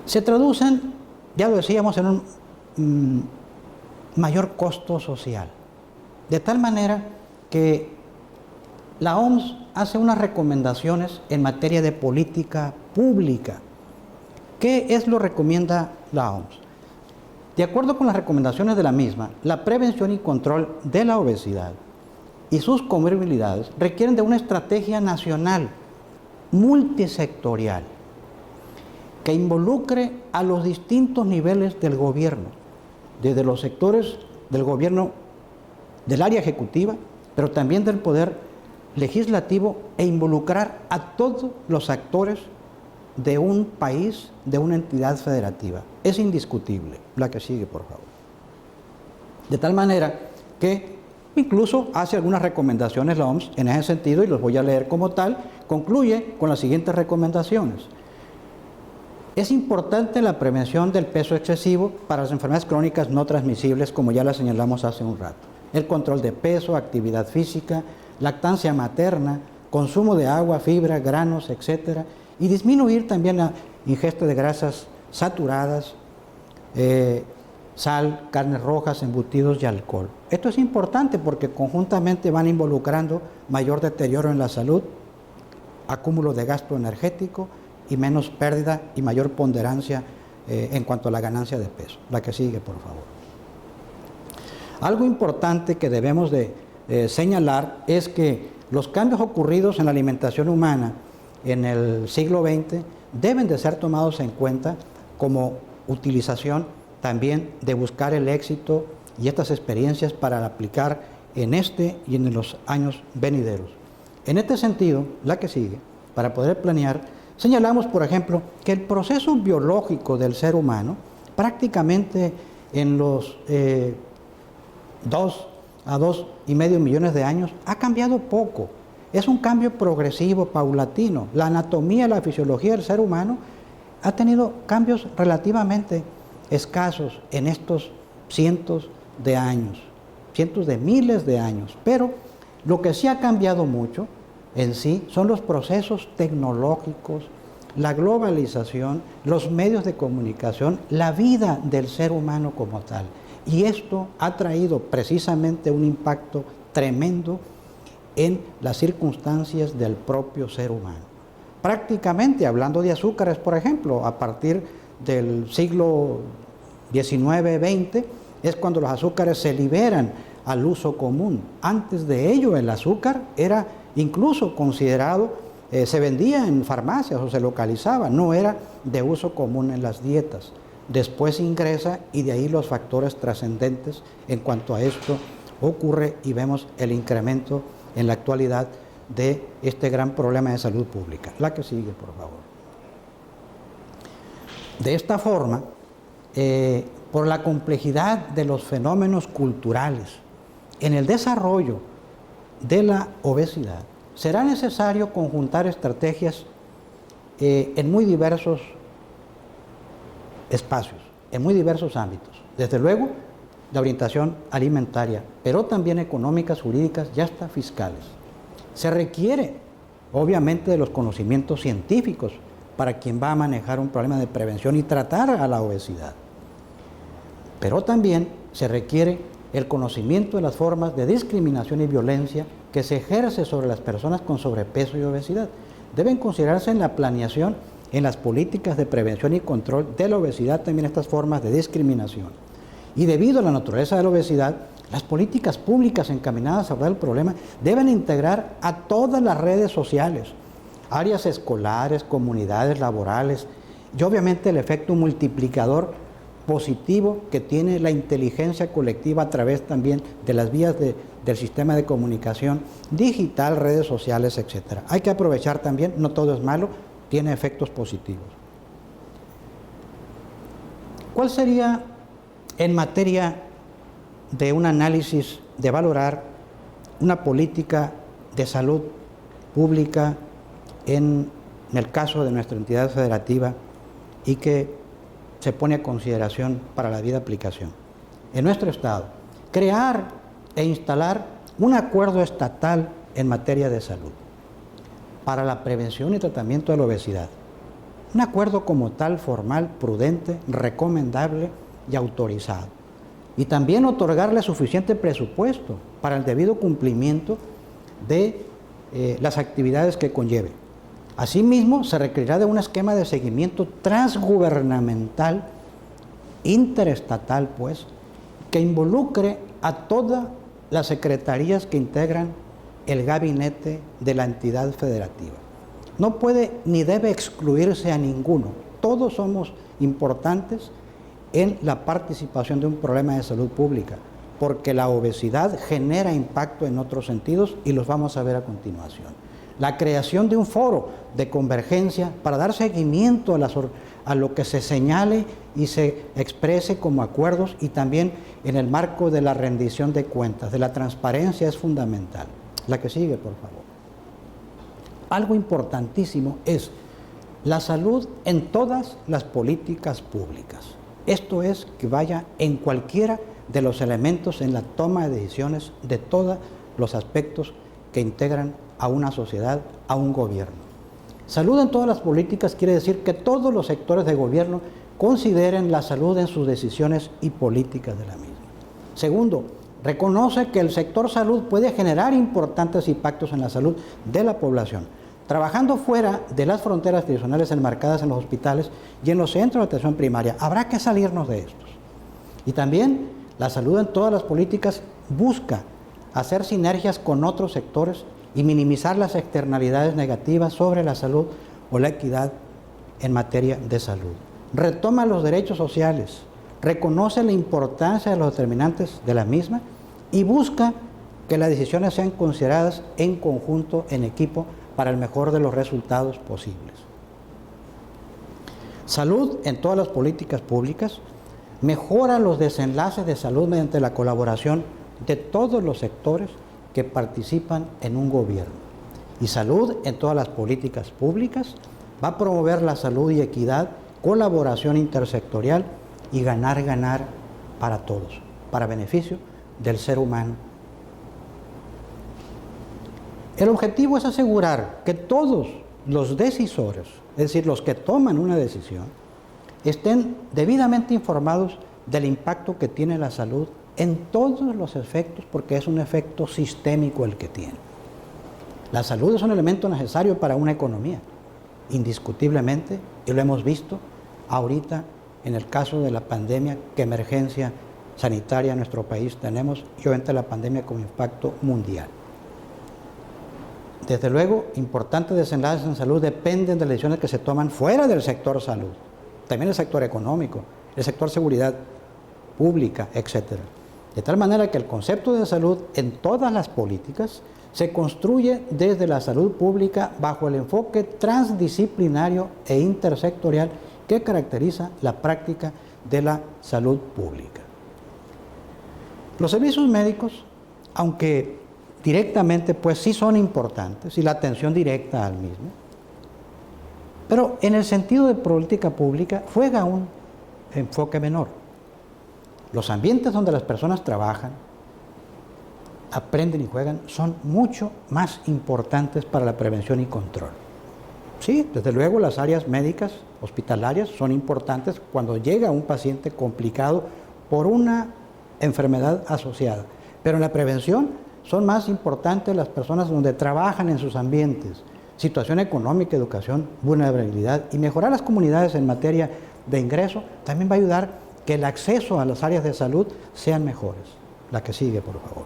Se traducen, ya lo decíamos, en un mayor costo social, de tal manera que la OMS hace unas recomendaciones en materia de política pública. ¿Qué es lo que recomienda la OMS? De acuerdo con las recomendaciones de la misma, la prevención y control de la obesidad y sus comorbilidades requieren de una estrategia nacional multisectorial que involucre a los distintos niveles del gobierno, desde los sectores del gobierno, del área ejecutiva, pero también del poder legislativo, e involucrar a todos los actores de un país, de una entidad federativa. Es indiscutible. La que sigue, por favor. De tal manera que incluso hace algunas recomendaciones la OMS en ese sentido, y los voy a leer como tal. Concluye con las siguientes recomendaciones. Es importante la prevención del peso excesivo para las enfermedades crónicas no transmisibles, como ya la señalamos hace un rato. El control de peso, actividad física, lactancia materna, consumo de agua, fibra, granos, etcétera, y disminuir también la ingesta de grasas saturadas, sal, carnes rojas, embutidos y alcohol. Esto es importante porque conjuntamente van involucrando mayor deterioro en la salud, acúmulo de gasto energético y menos pérdida y mayor ponderancia en cuanto a la ganancia de peso. La que sigue, por favor. Algo importante que debemos de señalar es que los cambios ocurridos en la alimentación humana en el siglo XX deben de ser tomados en cuenta como utilización también de buscar el éxito y estas experiencias para aplicar en este y en los años venideros. En este sentido, la que sigue, para poder planear, señalamos, por ejemplo, que el proceso biológico del ser humano, prácticamente en los 2 a 2,5 millones de años, ha cambiado poco. Es un cambio progresivo, paulatino. La anatomía, la fisiología del ser humano ha tenido cambios relativamente escasos en estos cientos de años, cientos de miles de años. Pero lo que sí ha cambiado mucho en sí son los procesos tecnológicos, la globalización, los medios de comunicación, la vida del ser humano como tal. Y esto ha traído precisamente un impacto tremendo en las circunstancias del propio ser humano. Prácticamente, hablando de azúcares, por ejemplo, a partir del siglo XIX-XX, es cuando los azúcares se liberan al uso común. Antes de ello, el azúcar era incluso considerado, se vendía en farmacias o se localizaba, no era de uso común en las dietas. Después ingresa y de ahí los factores trascendentes en cuanto a esto ocurre y vemos el incremento en la actualidad de este gran problema de salud pública. La que sigue, por favor. De esta forma, por la complejidad de los fenómenos culturales en el desarrollo de la obesidad, será necesario conjuntar estrategias en muy diversos espacios, en muy diversos ámbitos. Desde luego, la orientación alimentaria, pero también económicas, jurídicas y hasta fiscales. Se requiere, obviamente, de los conocimientos científicos para quien va a manejar un problema de prevención y tratar a la obesidad. Pero también se requiere el conocimiento de las formas de discriminación y violencia que se ejerce sobre las personas con sobrepeso y obesidad. Deben considerarse en la planeación, en las políticas de prevención y control de la obesidad, también estas formas de discriminación. Y debido a la naturaleza de la obesidad, las políticas públicas encaminadas a abordar el problema deben integrar a todas las redes sociales, áreas escolares, comunidades laborales y obviamente el efecto multiplicador positivo que tiene la inteligencia colectiva a través también de las vías del sistema de comunicación digital, redes sociales, etc. Hay que aprovechar también, no todo es malo, tiene efectos positivos. ¿Cuál sería, en materia de un análisis, de valorar una política de salud pública en el caso de nuestra entidad federativa y que se pone a consideración para la debida aplicación? En nuestro estado, crear e instalar un acuerdo estatal en materia de salud para la prevención y tratamiento de la obesidad. Un acuerdo como tal, formal, prudente, recomendable y autorizado. Y también otorgarle suficiente presupuesto para el debido cumplimiento de las actividades que conlleve. Asimismo, se requerirá de un esquema de seguimiento transgubernamental, interestatal, pues, que involucre a todas las secretarías que integran el gabinete de la entidad federativa. No puede ni debe excluirse a ninguno. Todos somos importantes en la participación de un problema de salud pública, porque la obesidad genera impacto en otros sentidos y los vamos a ver a continuación. La creación de un foro de convergencia para dar seguimiento a lo que se señale y se exprese como acuerdos, y también en el marco de la rendición de cuentas, de la transparencia, es fundamental. La que sigue, por favor. Algo importantísimo es la salud en todas las políticas públicas. Esto es, que vaya en cualquiera de los elementos en la toma de decisiones de todos los aspectos que integran a una sociedad, a un gobierno. Salud en todas las políticas quiere decir que todos los sectores de gobierno consideren la salud en sus decisiones y políticas de la misma. Segundo, reconoce que el sector salud puede generar importantes impactos en la salud de la población, trabajando fuera de las fronteras tradicionales enmarcadas en los hospitales y en los centros de atención primaria. Habrá que salirnos de estos. Y también la salud en todas las políticas busca hacer sinergias con otros sectores y minimizar las externalidades negativas sobre la salud o la equidad en materia de salud. Retoma los derechos sociales, reconoce la importancia de los determinantes de la misma y busca que las decisiones sean consideradas en conjunto, en equipo, para el mejor de los resultados posibles. Salud en todas las políticas públicas mejora los desenlaces de salud mediante la colaboración de todos los sectores que participan en un gobierno. Y salud en todas las políticas públicas va a promover la salud y equidad, colaboración intersectorial y ganar para todos, para beneficio del ser humano. El objetivo es asegurar que todos los decisores, es decir, los que toman una decisión, estén debidamente informados del impacto que tiene la salud en todos los efectos, porque es un efecto sistémico el que tiene. La salud es un elemento necesario para una economía, indiscutiblemente, y lo hemos visto ahorita en el caso de la pandemia, qué emergencia sanitaria en nuestro país tenemos, y obviamente la pandemia con impacto mundial. Desde luego, importantes desenlaces en salud dependen de las decisiones que se toman fuera del sector salud, también el sector económico, el sector seguridad pública, etc. De tal manera que el concepto de salud en todas las políticas se construye desde la salud pública bajo el enfoque transdisciplinario e intersectorial que caracteriza la práctica de la salud pública. Los servicios médicos, aunque directamente pues sí son importantes, y la atención directa al mismo, pero en el sentido de política pública juega un enfoque menor. Los ambientes donde las personas trabajan, aprenden y juegan son mucho más importantes para la prevención y control. Sí, desde luego las áreas médicas, hospitalarias, son importantes cuando llega un paciente complicado por una enfermedad asociada, pero en la prevención son más importantes las personas donde trabajan en sus ambientes, situación económica, educación, vulnerabilidad, y mejorar las comunidades en materia de ingreso también va a ayudar que el acceso a las áreas de salud sean mejores. La que sigue, por favor.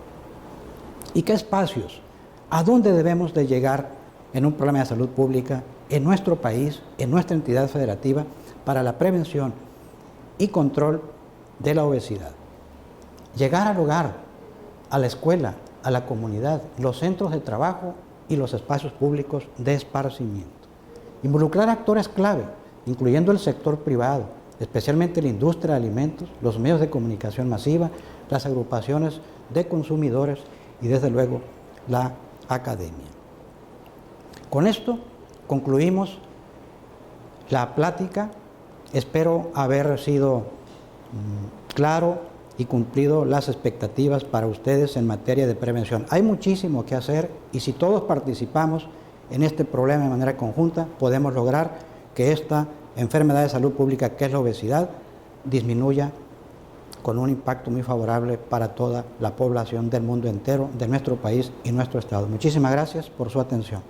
¿Y qué espacios? ¿A dónde debemos de llegar en un problema de salud pública en nuestro país, en nuestra entidad federativa, para la prevención y control de la obesidad? Llegar al hogar, a la escuela, a la comunidad, los centros de trabajo y los espacios públicos de esparcimiento. Involucrar actores clave, incluyendo el sector privado, especialmente la industria de alimentos, los medios de comunicación masiva, las agrupaciones de consumidores y desde luego la academia. Con esto concluimos la plática. Espero haber sido claro y cumplido las expectativas para ustedes en materia de prevención. Hay muchísimo que hacer y si todos participamos en este problema de manera conjunta, podemos lograr que esta enfermedad de salud pública, que es la obesidad, disminuya con un impacto muy favorable para toda la población del mundo entero, de nuestro país y nuestro estado. Muchísimas gracias por su atención.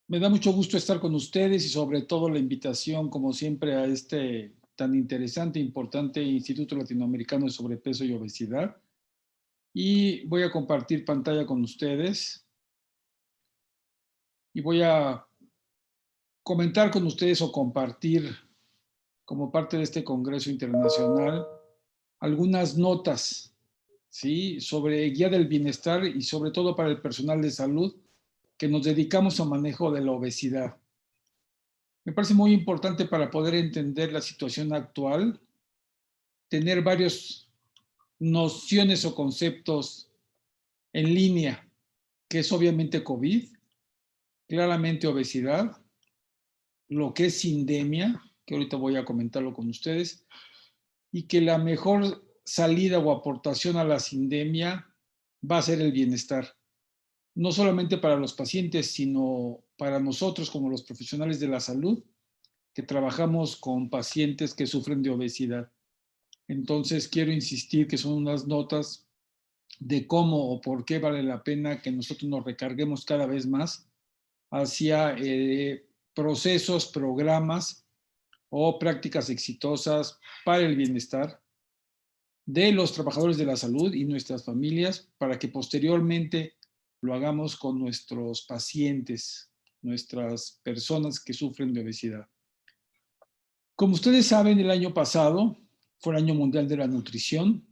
Me da mucho gusto estar con ustedes y sobre todo la invitación, como siempre, a este tan interesante e importante Instituto Latinoamericano de Sobrepeso y Obesidad. Y voy a compartir pantalla con ustedes y voy a comentar con ustedes o compartir como parte de este Congreso Internacional algunas notas, ¿sí?, sobre guía del bienestar y sobre todo para el personal de salud que nos dedicamos al manejo de la obesidad. Me parece muy importante para poder entender la situación actual, tener varias nociones o conceptos en línea, que es obviamente COVID, claramente obesidad, lo que es sindemia, que ahorita voy a comentarlo con ustedes, y que la mejor salida o aportación a la sindemia va a ser el bienestar. No solamente para los pacientes, sino para nosotros como los profesionales de la salud, que trabajamos con pacientes que sufren de obesidad. Entonces, quiero insistir que son unas notas de cómo o por qué vale la pena que nosotros nos recarguemos cada vez más hacia procesos, programas o prácticas exitosas para el bienestar. de los trabajadores de la salud y nuestras familias para que posteriormente lo hagamos con nuestros pacientes, nuestras personas que sufren de obesidad. Como ustedes saben, el año pasado fue el Año Mundial de la Nutrición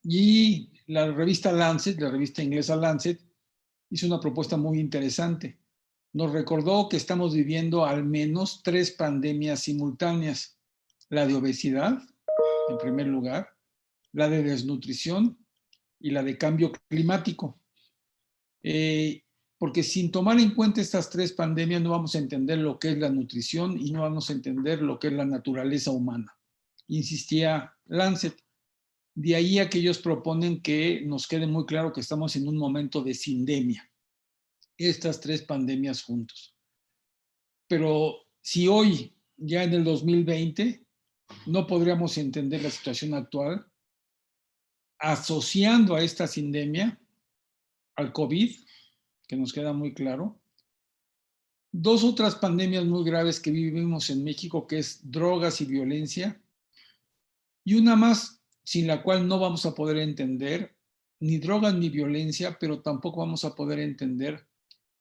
y la revista Lancet, la revista inglesa Lancet, hizo una propuesta muy interesante. Nos recordó que estamos viviendo al menos 3 pandemias simultáneas. La de obesidad, en primer lugar, la de desnutrición y la de cambio climático. Porque sin tomar en cuenta estas 3 pandemias no vamos a entender lo que es la nutrición y no vamos a entender lo que es la naturaleza humana. Insistía Lancet. De ahí a que ellos proponen que nos quede muy claro que estamos en un momento de sindemia. Estas 3 pandemias juntos. Pero si hoy, ya en el 2020, no podríamos entender la situación actual asociando a esta sindemia al COVID, que nos queda muy claro, 2 otras pandemias muy graves que vivimos en México, que es drogas y violencia, y una más sin la cual no vamos a poder entender ni drogas ni violencia, pero tampoco vamos a poder entender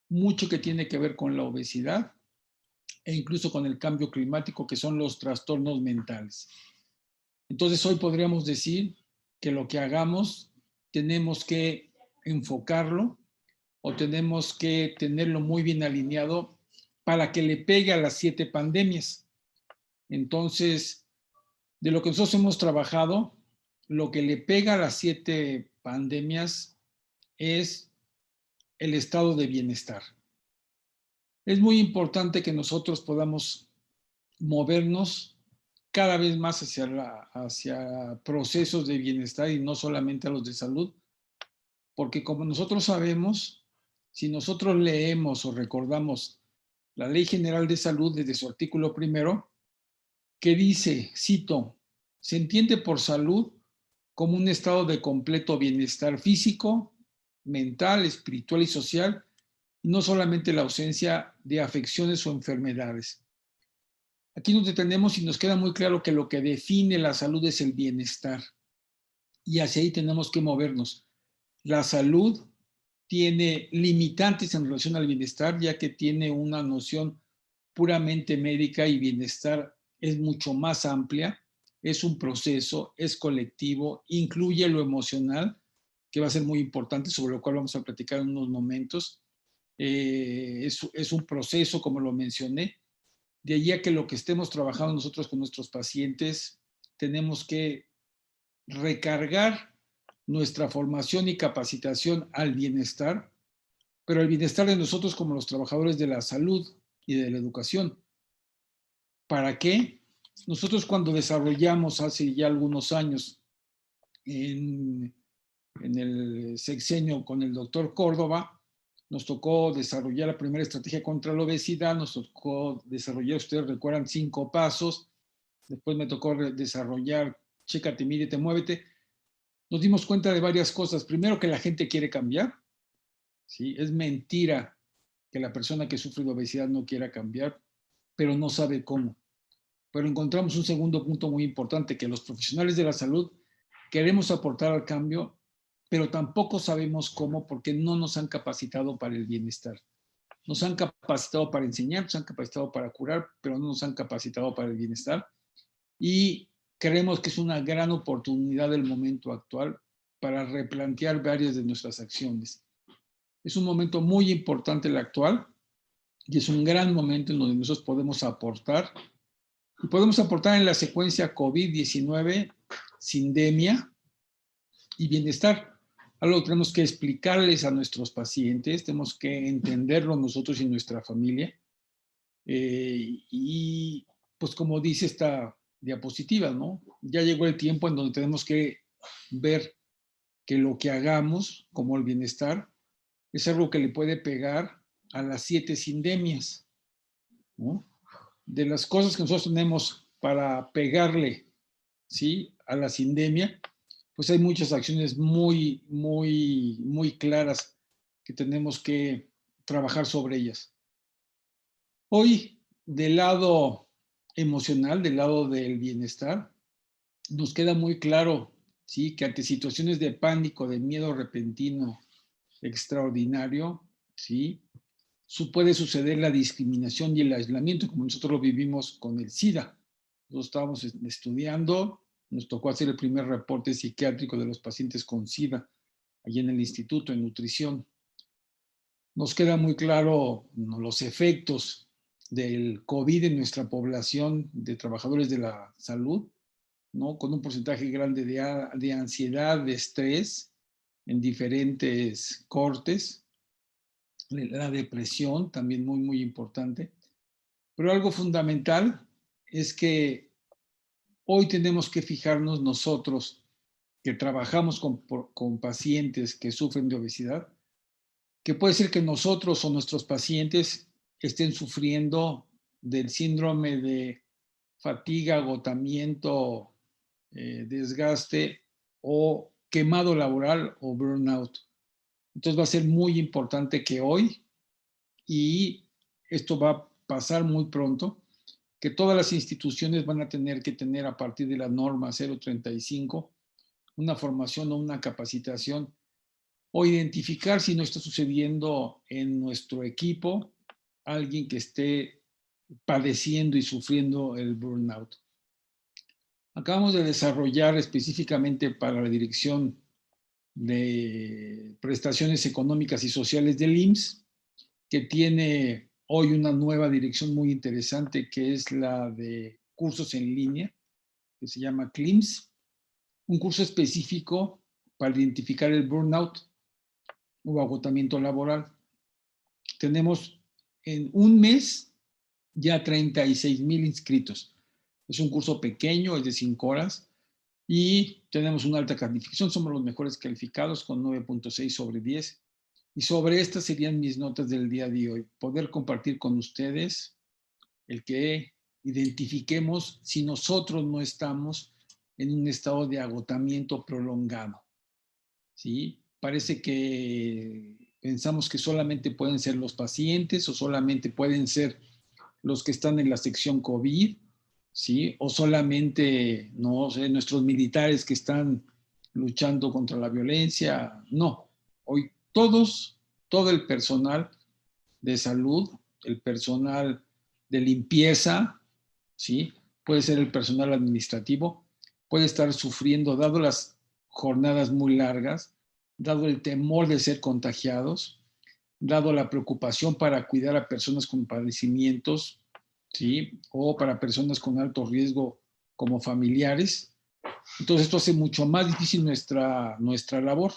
mucho que tiene que ver con la obesidad e incluso con el cambio climático, que son los trastornos mentales. Entonces hoy podríamos decir que lo que hagamos tenemos que enfocarlo o tenemos que tenerlo muy bien alineado para que le pegue a las 7 pandemias. Entonces, de lo que nosotros hemos trabajado, lo que le pega a las 7 pandemias es el estado de bienestar. Es muy importante que nosotros podamos movernos cada vez más hacia procesos de bienestar y no solamente a los de salud, porque como nosotros sabemos, si nosotros leemos o recordamos la Ley General de Salud desde su artículo 1, que dice, cito, se entiende por salud como un estado de completo bienestar físico, mental, espiritual y social, y no solamente la ausencia de afecciones o enfermedades. Aquí nos detenemos y nos queda muy claro que lo que define la salud es el bienestar. Y hacia ahí tenemos que movernos. La salud tiene limitantes en relación al bienestar, ya que tiene una noción puramente médica y bienestar es mucho más amplia, es un proceso, es colectivo, incluye lo emocional, que va a ser muy importante, sobre lo cual vamos a platicar en unos momentos. Es un proceso, como lo mencioné. De allí a que lo que estemos trabajando nosotros con nuestros pacientes, tenemos que recargar nuestra formación y capacitación al bienestar, pero el bienestar de nosotros como los trabajadores de la salud y de la educación. ¿Para qué? Nosotros cuando desarrollamos hace ya algunos años en el sexenio con el doctor Córdoba, nos tocó desarrollar la primera estrategia contra la obesidad, nos tocó desarrollar, ustedes recuerdan, 5 pasos, después me tocó desarrollar Chécate, Mídete, Muévete. Nos dimos cuenta de varias cosas. Primero, que la gente quiere cambiar. ¿Sí? Es mentira que la persona que sufre de obesidad no quiera cambiar, pero no sabe cómo. Pero encontramos un segundo punto muy importante, que los profesionales de la salud queremos aportar al cambio, pero tampoco sabemos cómo, porque no nos han capacitado para el bienestar. Nos han capacitado para enseñar, nos han capacitado para curar, pero no nos han capacitado para el bienestar. Y creemos que es una gran oportunidad del momento actual para replantear varias de nuestras acciones. Es un momento muy importante el actual y es un gran momento en donde nosotros podemos aportar. Y podemos aportar en la secuencia COVID-19, sindemia y bienestar. Algo que tenemos que explicarles a nuestros pacientes, tenemos que entenderlo nosotros y nuestra familia. Y pues como dice esta diapositiva, ¿no? Ya llegó el tiempo en donde tenemos que ver que lo que hagamos, como el bienestar, es algo que le puede pegar a las 7 sindemias, ¿no? De las cosas que nosotros tenemos para pegarle, ¿sí?, a la sindemia, pues hay muchas acciones muy claras que tenemos que trabajar sobre ellas. Hoy, del lado emocional, del lado del bienestar, nos queda muy claro ¿sí? Que ante situaciones de pánico, de miedo repentino extraordinario, ¿sí? Puede suceder la discriminación y el aislamiento, como nosotros lo vivimos con el SIDA. Nosotros estábamos estudiando, nos tocó hacer el primer reporte psiquiátrico de los pacientes con SIDA, allí en el instituto, en nutrición. Nos queda muy claro los efectos del COVID en nuestra población de trabajadores de la salud, ¿no? Con un porcentaje grande de ansiedad, de estrés en diferentes cortes, la depresión también muy, muy importante. Pero algo fundamental es que hoy tenemos que fijarnos nosotros que trabajamos con pacientes que sufren de obesidad, que puede ser que nosotros o nuestros pacientes estén sufriendo del síndrome de fatiga, agotamiento, desgaste o quemado laboral o burnout. Entonces va a ser muy importante que hoy, y esto va a pasar muy pronto, que todas las instituciones van a tener que tener a partir de la norma 035 una formación o una capacitación o identificar si no está sucediendo en nuestro equipo alguien que esté padeciendo y sufriendo el burnout. Acabamos de desarrollar específicamente para la Dirección de Prestaciones Económicas y Sociales del IMSS, que tiene hoy una nueva dirección muy interesante, que es la de cursos en línea, que se llama CLIMS, un curso específico para identificar el burnout o agotamiento laboral. Tenemos en un mes ya 36,000 inscritos. Es un curso pequeño, es de 5 horas, y tenemos una alta calificación. Somos los mejores calificados con 9.6 sobre 10. Y sobre estas serían mis notas del día de hoy. Poder compartir con ustedes el que identifiquemos si nosotros no estamos en un estado de agotamiento prolongado. ¿Sí? Parece que pensamos que solamente pueden ser los pacientes o solamente pueden ser los que están en la sección COVID, ¿sí? O solamente, no sé, nuestros militares que están luchando contra la violencia. No, hoy todo el personal de salud, el personal de limpieza, ¿sí? Puede ser el personal administrativo, puede estar sufriendo, dado las jornadas muy largas, dado el temor de ser contagiados, dado la preocupación para cuidar a personas con padecimientos, ¿sí? O para personas con alto riesgo como familiares. Entonces esto hace mucho más difícil nuestra labor.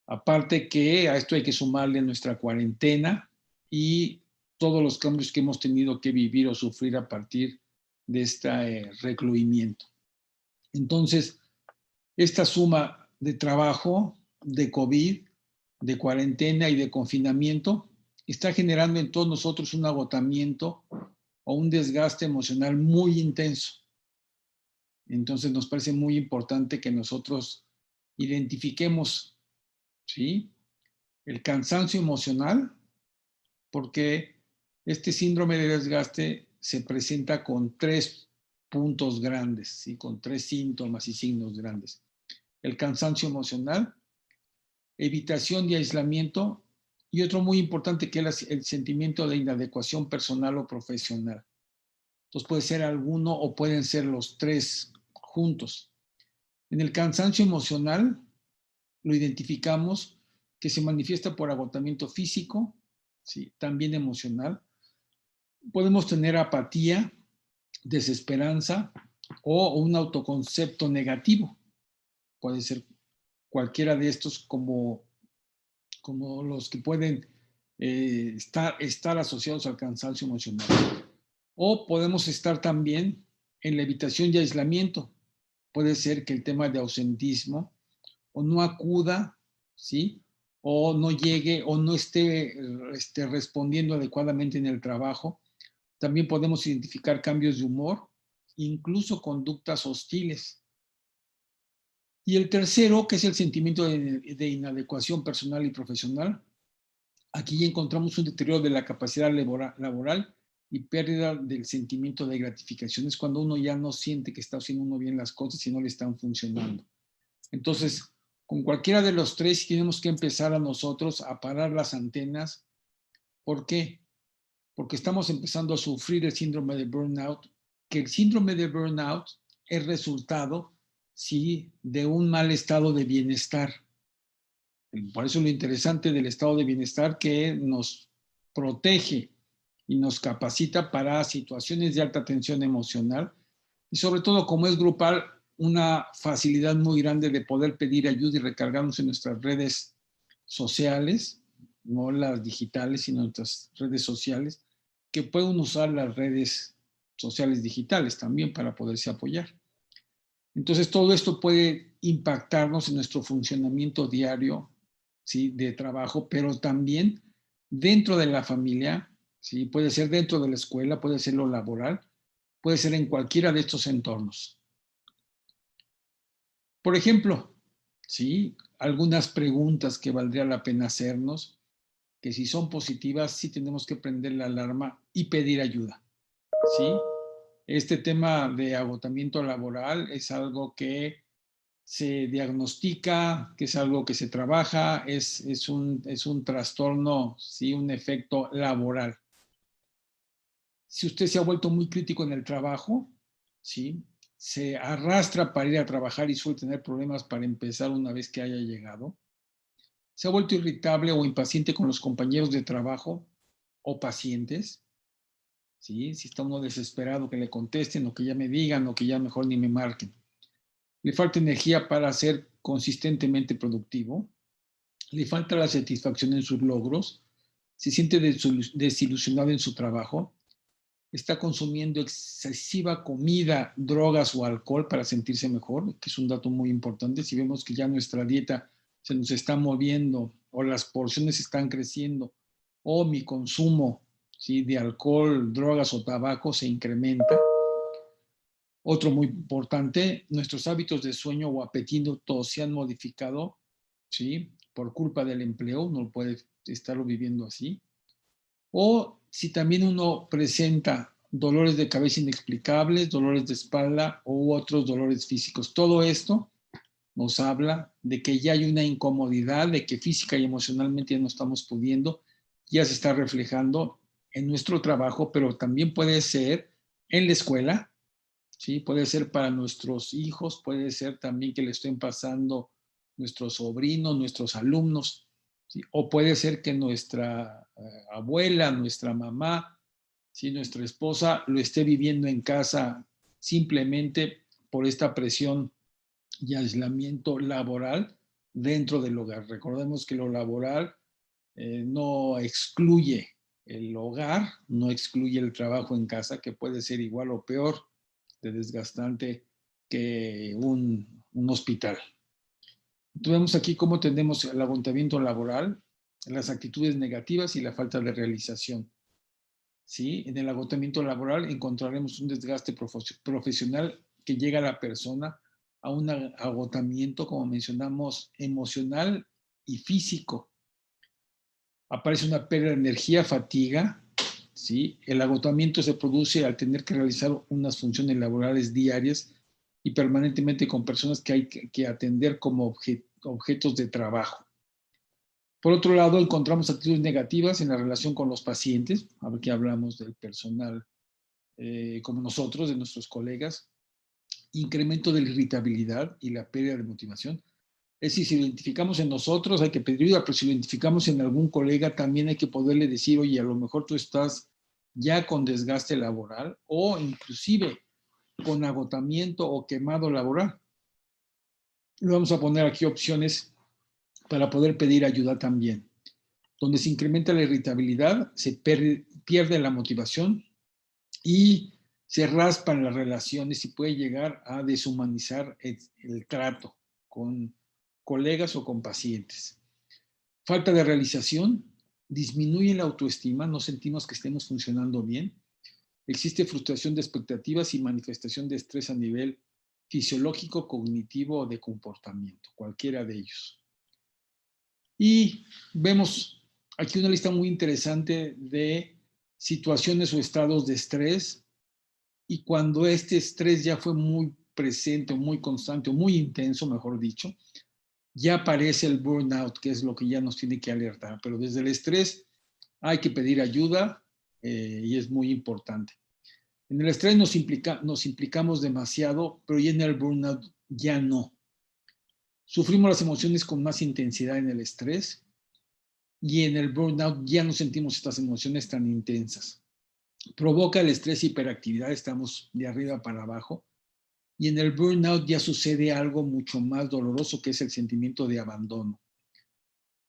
Aparte que a esto hay que sumarle nuestra cuarentena y todos los cambios que hemos tenido que vivir o sufrir a partir de este recluimiento. Entonces, esta suma de trabajo, de COVID, de cuarentena y de confinamiento está generando en todos nosotros un agotamiento o un desgaste emocional muy intenso. Entonces nos parece muy importante que nosotros identifiquemos, ¿sí?, el cansancio emocional, porque este síndrome de desgaste se presenta con 3 puntos grandes, ¿sí?, con 3 síntomas y signos grandes. El cansancio emocional, evitación y aislamiento, y otro muy importante que es el sentimiento de inadecuación personal o profesional. Entonces puede ser alguno o pueden ser los 3 juntos. En el cansancio emocional lo identificamos que se manifiesta por agotamiento físico, ¿sí?, también emocional. Podemos tener apatía, desesperanza o un autoconcepto negativo. Puede ser cualquiera de estos como los que pueden estar asociados al cansancio emocional. O podemos estar también en la evitación y aislamiento. Puede ser que el tema de ausentismo o no acuda, ¿sí?, o no llegue o no esté respondiendo adecuadamente en el trabajo. También podemos identificar cambios de humor, incluso conductas hostiles. Y el tercero, que es el sentimiento de inadecuación personal y profesional. Aquí encontramos un deterioro de la capacidad laboral y pérdida del sentimiento de gratificación. Es cuando uno ya no siente que está haciendo uno bien las cosas y no le están funcionando. Entonces, con cualquiera de los tres tenemos que empezar a nosotros a parar las antenas. ¿Por qué? Porque estamos empezando a sufrir el síndrome de burnout, que el síndrome de burnout es resultado, sí, de un mal estado de bienestar. Por eso lo interesante del estado de bienestar, que nos protege y nos capacita para situaciones de alta tensión emocional, y sobre todo, como es grupal, una facilidad muy grande de poder pedir ayuda y recargarnos en nuestras redes sociales, no las digitales, sino nuestras redes sociales, que pueden usar las redes sociales digitales también para poderse apoyar. Entonces, todo esto puede impactarnos en nuestro funcionamiento diario, ¿sí?, de trabajo, pero también dentro de la familia, ¿sí? Puede ser dentro de la escuela, puede ser lo laboral, puede ser en cualquiera de estos entornos. Por ejemplo, ¿sí?, algunas preguntas que valdría la pena hacernos, que si son positivas, sí tenemos que prender la alarma y pedir ayuda, ¿sí? Este tema de agotamiento laboral es algo que se diagnostica, que es algo que se trabaja, es un trastorno, ¿sí?, un efecto laboral. Si usted se ha vuelto muy crítico en el trabajo, ¿sí?, se arrastra para ir a trabajar y suele tener problemas para empezar una vez que haya llegado, se ha vuelto irritable o impaciente con los compañeros de trabajo o pacientes, ¿sí?, si está uno desesperado que le contesten o que ya me digan o que ya mejor ni me marquen. Le falta energía para ser consistentemente productivo, le falta la satisfacción en sus logros, se siente desilusionado en su trabajo, está consumiendo excesiva comida, drogas o alcohol para sentirse mejor, que es un dato muy importante. Si vemos que ya nuestra dieta se nos está moviendo o las porciones están creciendo o mi consumo, ¿sí?, de alcohol, drogas o tabaco se incrementa. Otro muy importante, nuestros hábitos de sueño o apetito se han modificado, ¿sí?, por culpa del empleo, uno puede estarlo viviendo así. O si también uno presenta dolores de cabeza inexplicables, dolores de espalda u otros dolores físicos. Todo esto nos habla de que ya hay una incomodidad, de que física y emocionalmente ya no estamos pudiendo, ya se está reflejando en nuestro trabajo, pero también puede ser en la escuela, ¿sí? Puede ser para nuestros hijos, puede ser también que le estén pasando nuestros sobrinos, nuestros alumnos, ¿sí? O puede ser que nuestra abuela, nuestra mamá, ¿sí?, nuestra esposa lo esté viviendo en casa simplemente por esta presión y aislamiento laboral dentro del hogar. Recordemos que lo laboral no excluye el hogar, no excluye el trabajo en casa, que puede ser igual o peor de desgastante que un hospital. Entonces vemos aquí cómo tenemos el agotamiento laboral, las actitudes negativas y la falta de realización. ¿Sí? En el agotamiento laboral encontraremos un desgaste profesional que llega a la persona a un agotamiento, como mencionamos, emocional y físico. Aparece una pérdida de energía, fatiga, ¿sí? El agotamiento se produce al tener que realizar unas funciones laborales diarias y permanentemente con personas que hay que atender como objetos de trabajo. Por otro lado, encontramos actitudes negativas en la relación con los pacientes. Aquí hablamos del personal como nosotros, de nuestros colegas. Incremento de la irritabilidad y la pérdida de motivación. Es decir, si lo identificamos en nosotros, hay que pedir ayuda, pero si lo identificamos en algún colega, también hay que poderle decir, oye, a lo mejor tú estás ya con desgaste laboral o inclusive con agotamiento o quemado laboral. Y vamos a poner aquí opciones para poder pedir ayuda también. Donde se incrementa la irritabilidad, se pierde la motivación y se raspan las relaciones y puede llegar a deshumanizar el trato con colegas o con pacientes. Falta de realización, disminuye la autoestima, no sentimos que estemos funcionando bien. Existe frustración de expectativas y manifestación de estrés a nivel fisiológico, cognitivo o de comportamiento, cualquiera de ellos. Y vemos aquí una lista muy interesante de situaciones o estados de estrés, y cuando este estrés ya fue muy presente, muy constante, o muy intenso, mejor dicho, ya aparece el burnout, que es lo que ya nos tiene que alertar. Pero desde el estrés hay que pedir ayuda y es muy importante. En el estrés nos implicamos demasiado, pero ya en el burnout ya no. Sufrimos las emociones con más intensidad en el estrés y en el burnout ya no sentimos estas emociones tan intensas. Provoca el estrés y hiperactividad, estamos de arriba para abajo. Y en el burnout ya sucede algo mucho más doloroso, que es el sentimiento de abandono.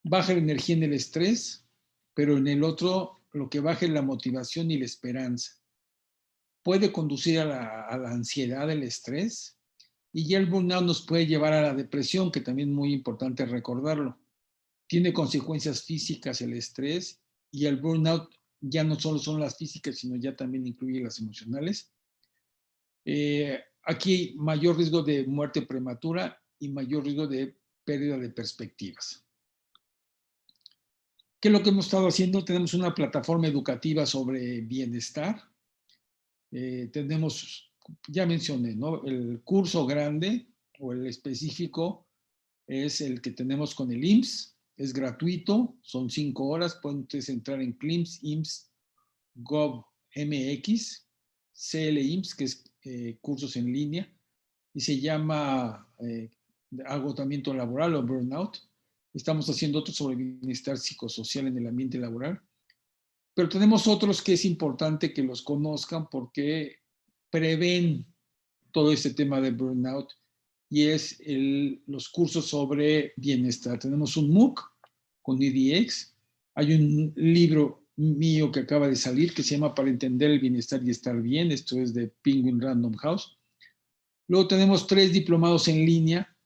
Baja la energía en el estrés, pero en el otro lo que baja es la motivación y la esperanza. Puede conducir a la ansiedad, el estrés, y ya el burnout nos puede llevar a la depresión, que también es muy importante recordarlo. Tiene consecuencias físicas el estrés, y el burnout ya no solo son las físicas, sino ya también incluye las emocionales. Aquí hay mayor riesgo de muerte prematura y mayor riesgo de pérdida de perspectivas. ¿Qué es lo que hemos estado haciendo? Tenemos una plataforma educativa sobre bienestar. Tenemos, ya mencioné, ¿no? El curso grande o el específico es el que tenemos con el IMSS. Es gratuito, son 5 horas. Pueden ustedes entrar en CLIMS, IMSS, Gov, MX, CLIMS, que es cursos en línea, y se llama agotamiento laboral o burnout. Estamos haciendo otros sobre bienestar psicosocial en el ambiente laboral. Pero tenemos otros que es importante que los conozcan porque prevén todo este tema de burnout y es los cursos sobre bienestar. Tenemos un MOOC con EDX. Hay un libro mío que acaba de salir que se llama Para entender el bienestar y estar bien. Esto es de Penguin Random House. Luego tenemos 3 diplomados en línea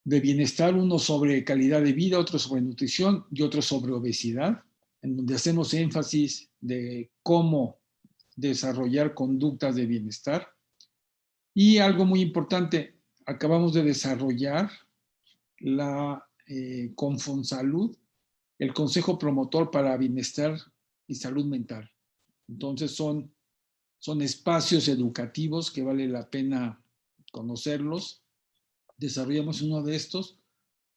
de bienestar, uno sobre calidad de vida, otro sobre nutrición y otro sobre obesidad, en donde hacemos énfasis de cómo desarrollar conductas de bienestar. Y algo muy importante, acabamos de desarrollar con Fonsalud el Consejo Promotor para Bienestar y Salud Mental. Entonces son espacios educativos que vale la pena conocerlos. Desarrollamos uno de estos,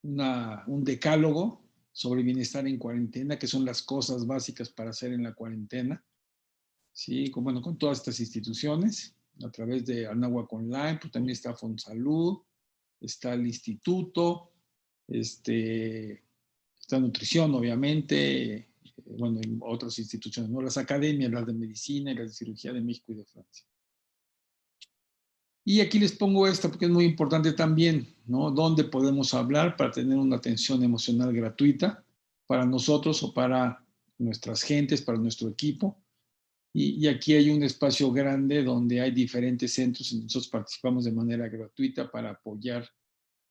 un decálogo sobre bienestar en cuarentena, que son las cosas básicas para hacer en la cuarentena, ¿sí? Con todas estas instituciones, a través de Anáhuac Online, pues también está Fonsalud, está el instituto, está nutrición, obviamente, en otras instituciones, ¿no? Las academias, las de medicina y las de cirugía de México y de Francia. Y aquí les pongo esta porque es muy importante también, ¿no? ¿Dónde podemos hablar para tener una atención emocional gratuita para nosotros o para nuestras gentes, para nuestro equipo? Y aquí hay un espacio grande donde hay diferentes centros y nosotros participamos de manera gratuita para apoyar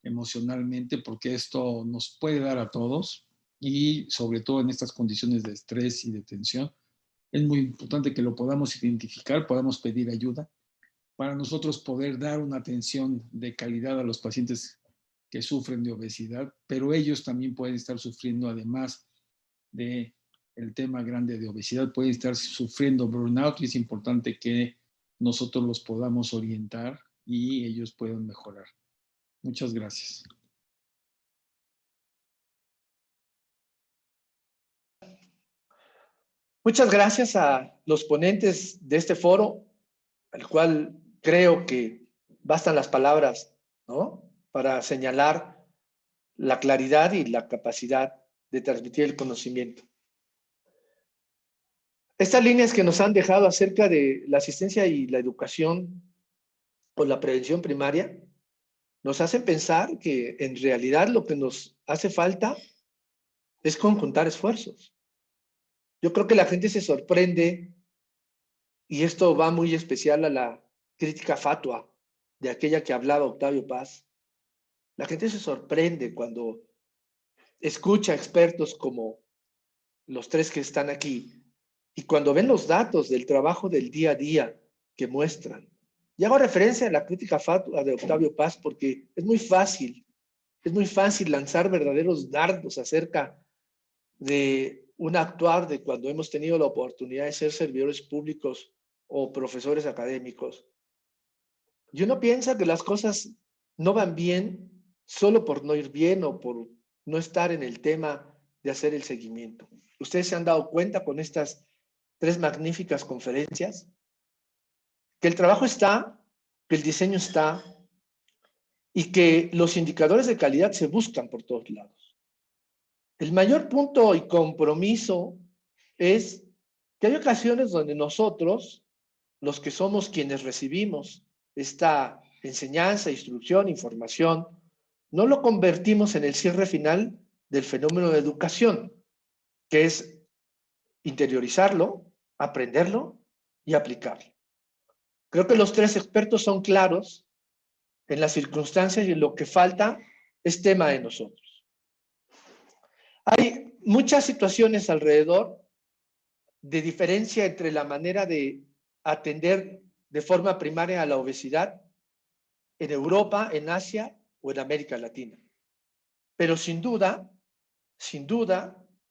emocionalmente porque esto nos puede dar a todos y sobre todo en estas condiciones de estrés y de tensión. Es muy importante que lo podamos identificar, podamos pedir ayuda para nosotros poder dar una atención de calidad a los pacientes que sufren de obesidad, pero ellos también pueden estar sufriendo, además del tema grande de obesidad, pueden estar sufriendo burnout y es importante que nosotros los podamos orientar y ellos puedan mejorar. Muchas gracias. Muchas gracias a los ponentes de este foro, al cual creo que bastan las palabras, ¿no? Para señalar la claridad y la capacidad de transmitir el conocimiento. Estas líneas que nos han dejado acerca de la asistencia y la educación o la prevención primaria nos hacen pensar que en realidad lo que nos hace falta es conjuntar esfuerzos. Yo creo que la gente se sorprende, y esto va muy especial a la crítica fatua de aquella que hablaba Octavio Paz. La gente se sorprende cuando escucha expertos como los 3 que están aquí y cuando ven los datos del trabajo del día a día que muestran. Y hago referencia a la crítica fatua de Octavio Paz porque es muy fácil lanzar verdaderos dardos acerca de un actuar de cuando hemos tenido la oportunidad de ser servidores públicos o profesores académicos. Y uno piensa que las cosas no van bien solo por no ir bien o por no estar en el tema de hacer el seguimiento. Ustedes se han dado cuenta con estas 3 magníficas conferencias que el trabajo está, que el diseño está y que los indicadores de calidad se buscan por todos lados. El mayor punto y compromiso es que hay ocasiones donde nosotros, los que somos quienes recibimos esta enseñanza, instrucción, información, no lo convertimos en el cierre final del fenómeno de educación, que es interiorizarlo, aprenderlo y aplicarlo. Creo que los 3 expertos son claros en las circunstancias y en lo que falta es tema de nosotros. Hay muchas situaciones alrededor de diferencia entre la manera de atender de forma primaria a la obesidad en Europa, en Asia o en América Latina. Pero sin duda,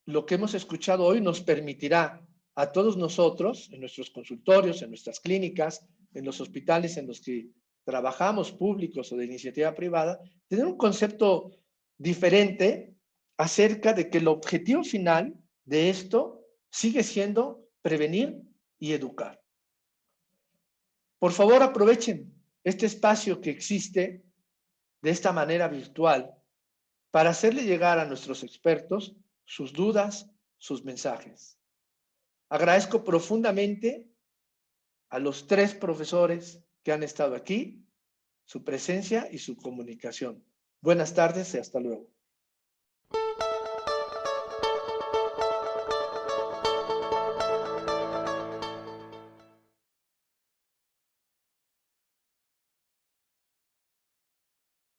lo que hemos escuchado hoy nos permitirá a todos nosotros, en nuestros consultorios, en nuestras clínicas, en los hospitales en los que trabajamos, públicos o de iniciativa privada, tener un concepto diferente acerca de que el objetivo final de esto sigue siendo prevenir y educar. Por favor, aprovechen este espacio que existe de esta manera virtual para hacerle llegar a nuestros expertos sus dudas, sus mensajes. Agradezco profundamente a los 3 profesores que han estado aquí, su presencia y su comunicación. Buenas tardes y hasta luego.